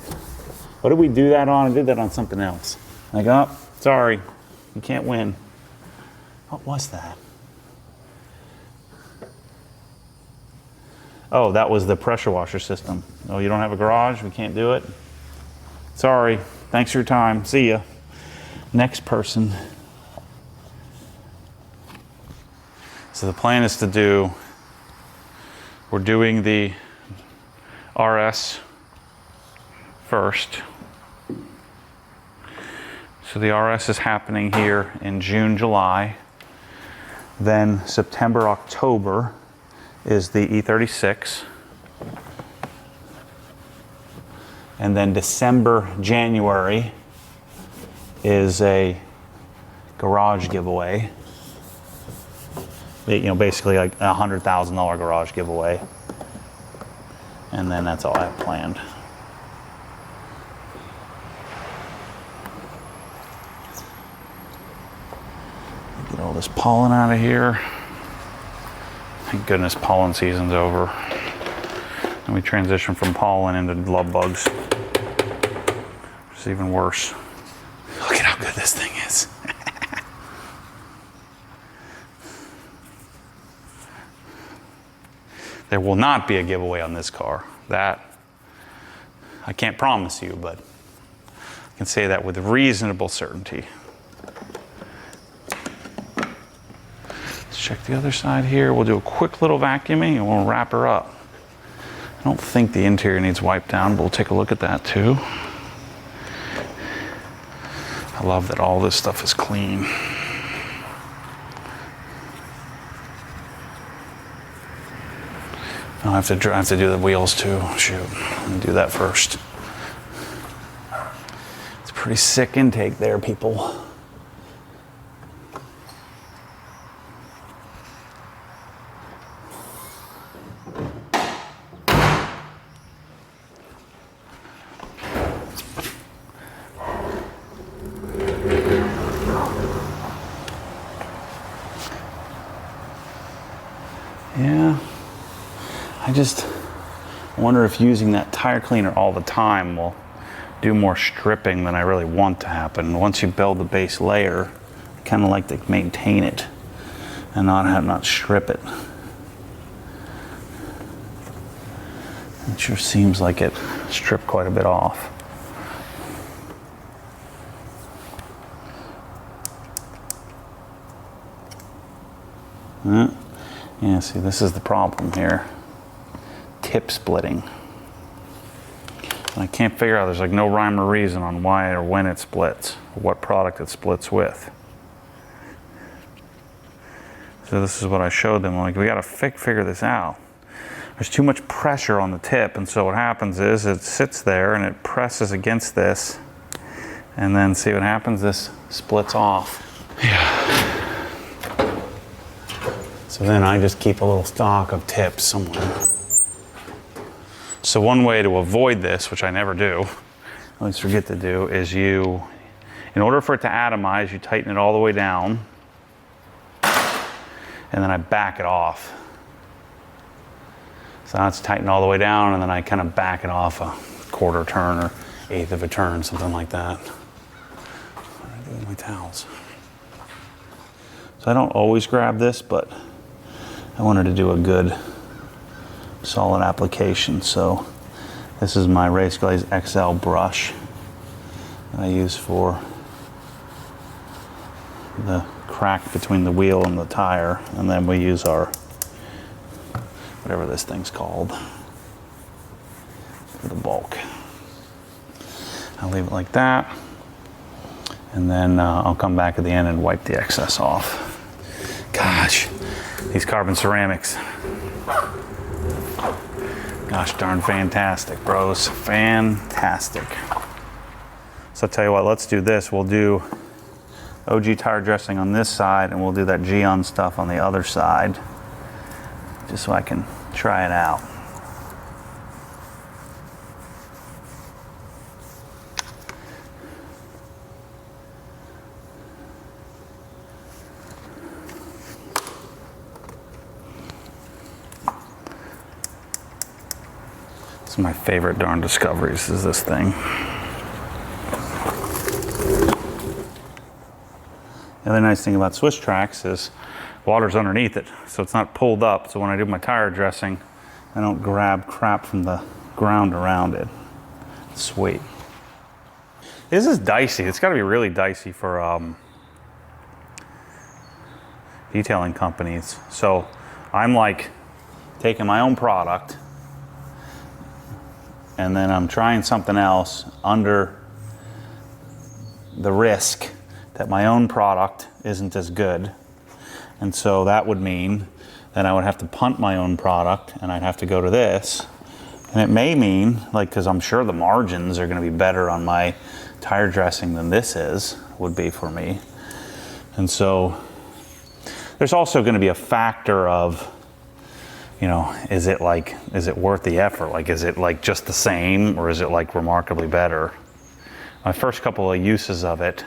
What did we do that on? I did that on something else. Like, oh, sorry, you can't win. What was that? Oh, that was the pressure washer system. Oh, you don't have a garage? We can't do it? Sorry, thanks for your time. See ya. Next person. So the plan is to do, we're doing the RS first. So the RS is happening here in June, July. Then September, October is the E36. And then December, January is a garage giveaway. Basically like a $100,000 garage giveaway. And then that's all I have planned. Get all this pollen out of here. Thank goodness pollen season's over. And we transition from pollen into love bugs. It's even worse. Look at how good this thing is. There will not be a giveaway on this car. That, I can't promise you, but I can say that with reasonable certainty. Let's check the other side here. We'll do a quick little vacuuming and we'll wrap her up. I don't think the interior needs wiped down, but we'll take a look at that too. I love that all this stuff is clean. I have to do the wheels too. Shoot, let me do that first. It's a pretty sick intake there, people. Yeah. I just wonder if using that tire cleaner all the time will do more stripping than I really want to happen. Once you build the base layer, I kind of like to maintain it and not strip it. It sure seems like it stripped quite a bit off. Yeah, see, this is the problem here. Tip splitting. And I can't figure out, there's like no rhyme or reason on why or when it splits, or what product it splits with. So this is what I showed them, like we gotta figure this out. There's too much pressure on the tip, and so what happens is it sits there and it presses against this, and then see what happens, this splits off. Yeah. So then I just keep a little stock of tips somewhere. So one way to avoid this, which I never do, I always forget to do, is in order for it to atomize, you tighten it all the way down, and then I back it off. So now it's tightened all the way down, and then I kind of back it off a quarter turn or eighth of a turn, something like that. What do I do with my towels? So I don't always grab this, but I wanted to do a good solid application. So this is my Race Glaze XL brush that I use for the crack between the wheel and the tire, and then we use our whatever this thing's called for the bulk. I'll leave it like that, and then I'll come back at the end and wipe the excess off. Gosh, these carbon ceramics. Gosh darn fantastic, bros. Fantastic. So I'll tell you what, let's do this. We'll do OG tire dressing on this side, and we'll do that Geon stuff on the other side, just so I can try it out. It's my favorite darn discoveries is this thing. The other nice thing about Swiss Tracks is water's underneath it, so it's not pulled up. So when I do my tire dressing, I don't grab crap from the ground around it. Sweet. This is dicey. It's got to be really dicey for detailing companies. So I'm like taking my own product, and then I'm trying something else under the risk that my own product isn't as good. And so that would mean that I would have to punt my own product, and I'd have to go to this. And it may mean, like, because I'm sure the margins are going to be better on my tire dressing than this would be for me. And so there's also going to be a factor of, you know, is it worth the effort? Like, is it like just the same, or is it like remarkably better? My first couple of uses of it,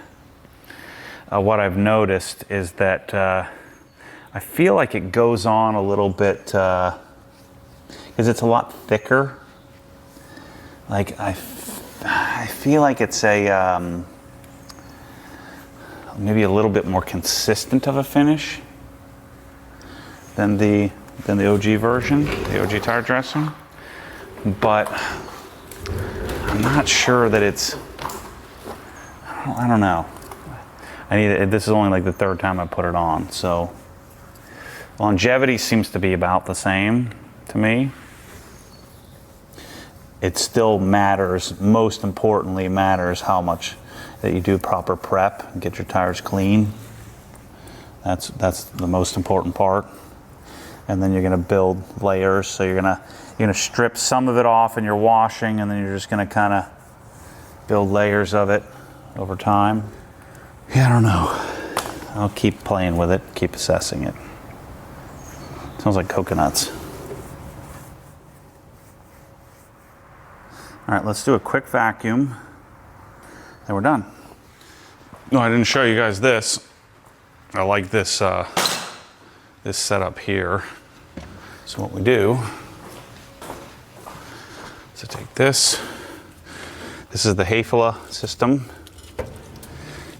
what I've noticed is that I feel like it goes on a little bit, because it's a lot thicker. Like I feel like it's a maybe a little bit more consistent of a finish than the OG version, the OG tire dressing. But I'm not sure that it's, I don't know. This is only like the third time I put it on, so longevity seems to be about the same to me. It still matters, most importantly matters how much that you do proper prep and get your tires clean. That's the most important part. And then you're gonna build layers, so you're gonna strip some of it off in your washing, and then you're just gonna kinda build layers of it over time. Yeah, I don't know. I'll keep playing with it, keep assessing it. Smells like coconuts. All right, let's do a quick vacuum, and we're done. No, I didn't show you guys this. I like this this setup here. So what we do to take this. This is the Hafele system.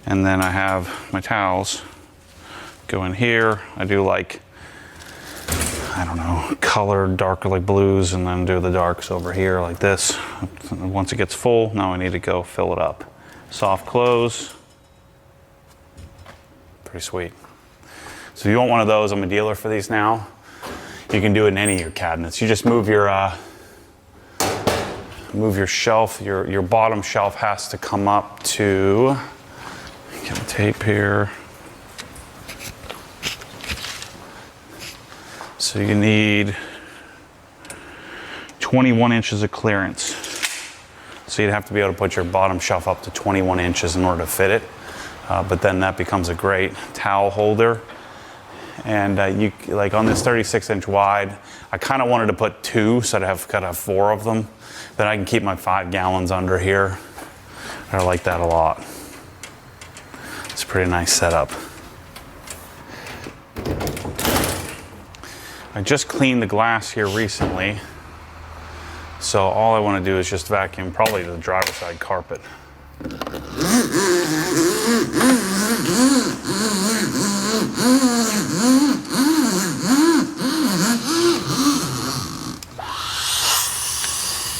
And then I have my towels go in here. I do like, I don't know, colored, darker like blues, and then do the darks over here like this. Once it gets full, now I need to go fill it up. Soft close. Pretty sweet. So if you want one of those, I'm a dealer for these now. You can do it in any of your cabinets. You just move your shelf. Your bottom shelf has to come up to, get the tape here. So you need 21 inches of clearance. So you'd have to be able to put your bottom shelf up to 21 inches in order to fit it. But then that becomes a great towel holder. And you, like on this 36-inch wide, I kind of wanted to put 2, so I'd have 4 of them. Then I can keep my 5 gallons under here. I like that a lot. It's a pretty nice setup. I just cleaned the glass here recently. So all I want to do is just vacuum probably the driver's side carpet.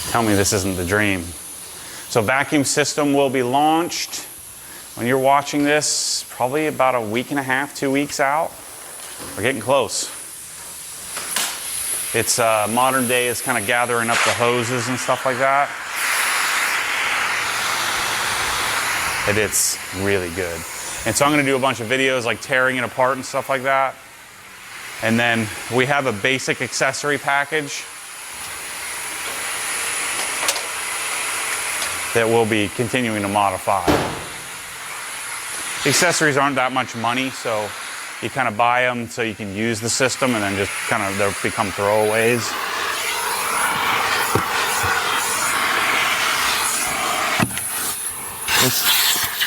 Tell me this isn't the dream. So vacuum system will be launched when you're watching this, probably about a week and a half, 2 weeks out. We're getting close. It's modern day is kind of gathering up the hoses and stuff like that. And it's really good. And so I'm gonna do a bunch of videos like tearing it apart and stuff like that. And then we have a basic accessory package that we'll be continuing to modify. The accessories aren't that much money, so you kind of buy them so you can use the system, and then just kind of they'll become throwaways.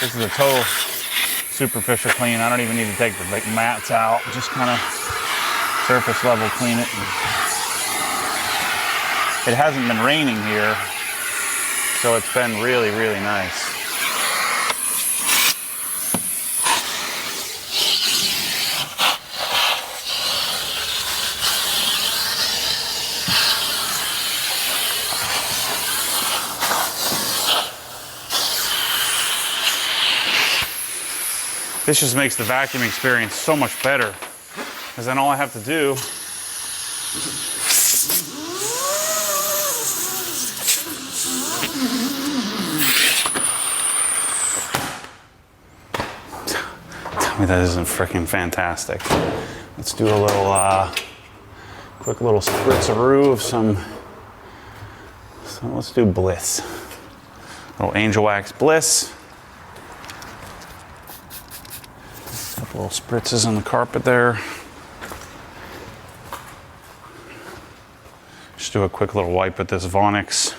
This is a total superficial clean. I don't even need to take the big mats out. Just kind of surface level clean it. It hasn't been raining here, so it's been really, really nice. This just makes the vacuum experience so much better, because then all I have to do tell me that isn't freaking fantastic. Let's do a little quick little spritzeroo of some, so let's do Bliss. Little Angel Wax Bliss. Little spritzes on the carpet there. Just do a quick little wipe with this Vonix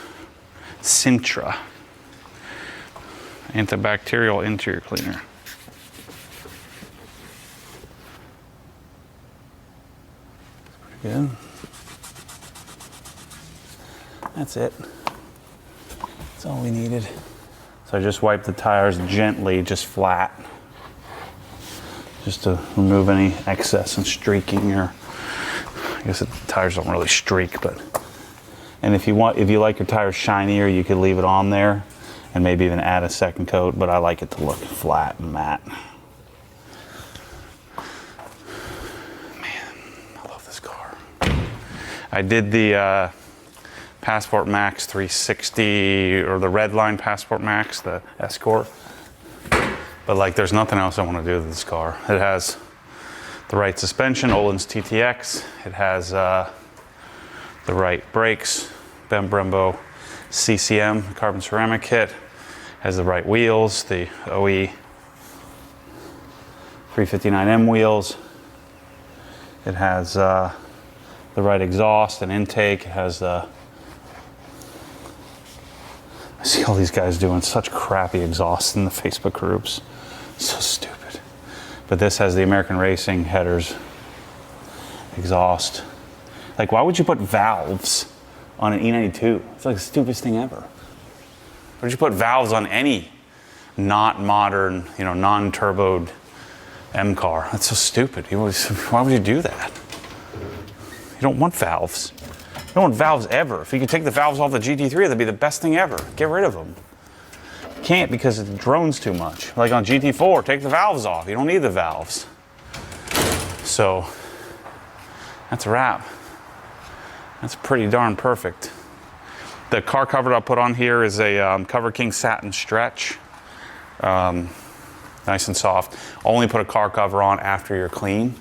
Sintra antibacterial interior cleaner. Pretty good. That's it. That's all we needed. So I just wiped the tires gently, just flat, just to remove any excess and streaking, or I guess the tires don't really streak, but, and if you like your tires shinier, you could leave it on there and maybe even add a second coat, but I like it to look flat and matte. Man, I love this car. I did the Passport Max 360, or the red line Passport Max, the Escort. But like, there's nothing else I want to do with this car. It has the right suspension, Olin's TTX. It has the right brakes, Ben Brembo CCM carbon ceramic kit. It has the right wheels, the OE 359M wheels. It has the right exhaust and intake. It has the, I see all these guys doing such crappy exhaust in the Facebook groups. So stupid. But this has the American Racing headers, exhaust. Like, why would you put valves on an E92. It's like the stupidest thing ever. Why would you put valves on any not modern, non-turboed M car? That's so stupid. Why would you do that? You don't want valves. You don't want valves ever. If you could take the valves off the GT3, that'd be the best thing ever. Get rid of them. You can't because it drones too much. Like on GT4, take the valves off. You don't need the valves. So that's a wrap. That's pretty darn perfect. The car cover I'll put on here is a Cover King satin stretch. Nice and soft. Only put a car cover on after you're clean,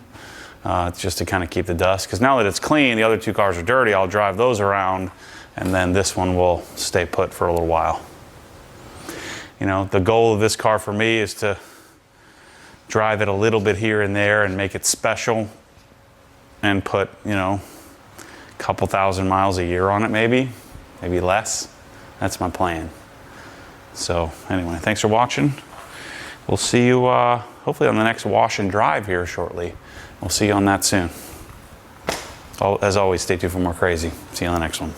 just to kind of keep the dust. Because now that it's clean, the other two cars are dirty, I'll drive those around, and then this one will stay put for a little while. The goal of this car for me is to drive it a little bit here and there and make it special and put, a couple thousand miles a year on it maybe less. That's my plan. So anyway, thanks for watching. We'll see you hopefully on the next wash and drive here shortly. We'll see you on that soon. As always, stay tuned for more crazy. See you on the next one.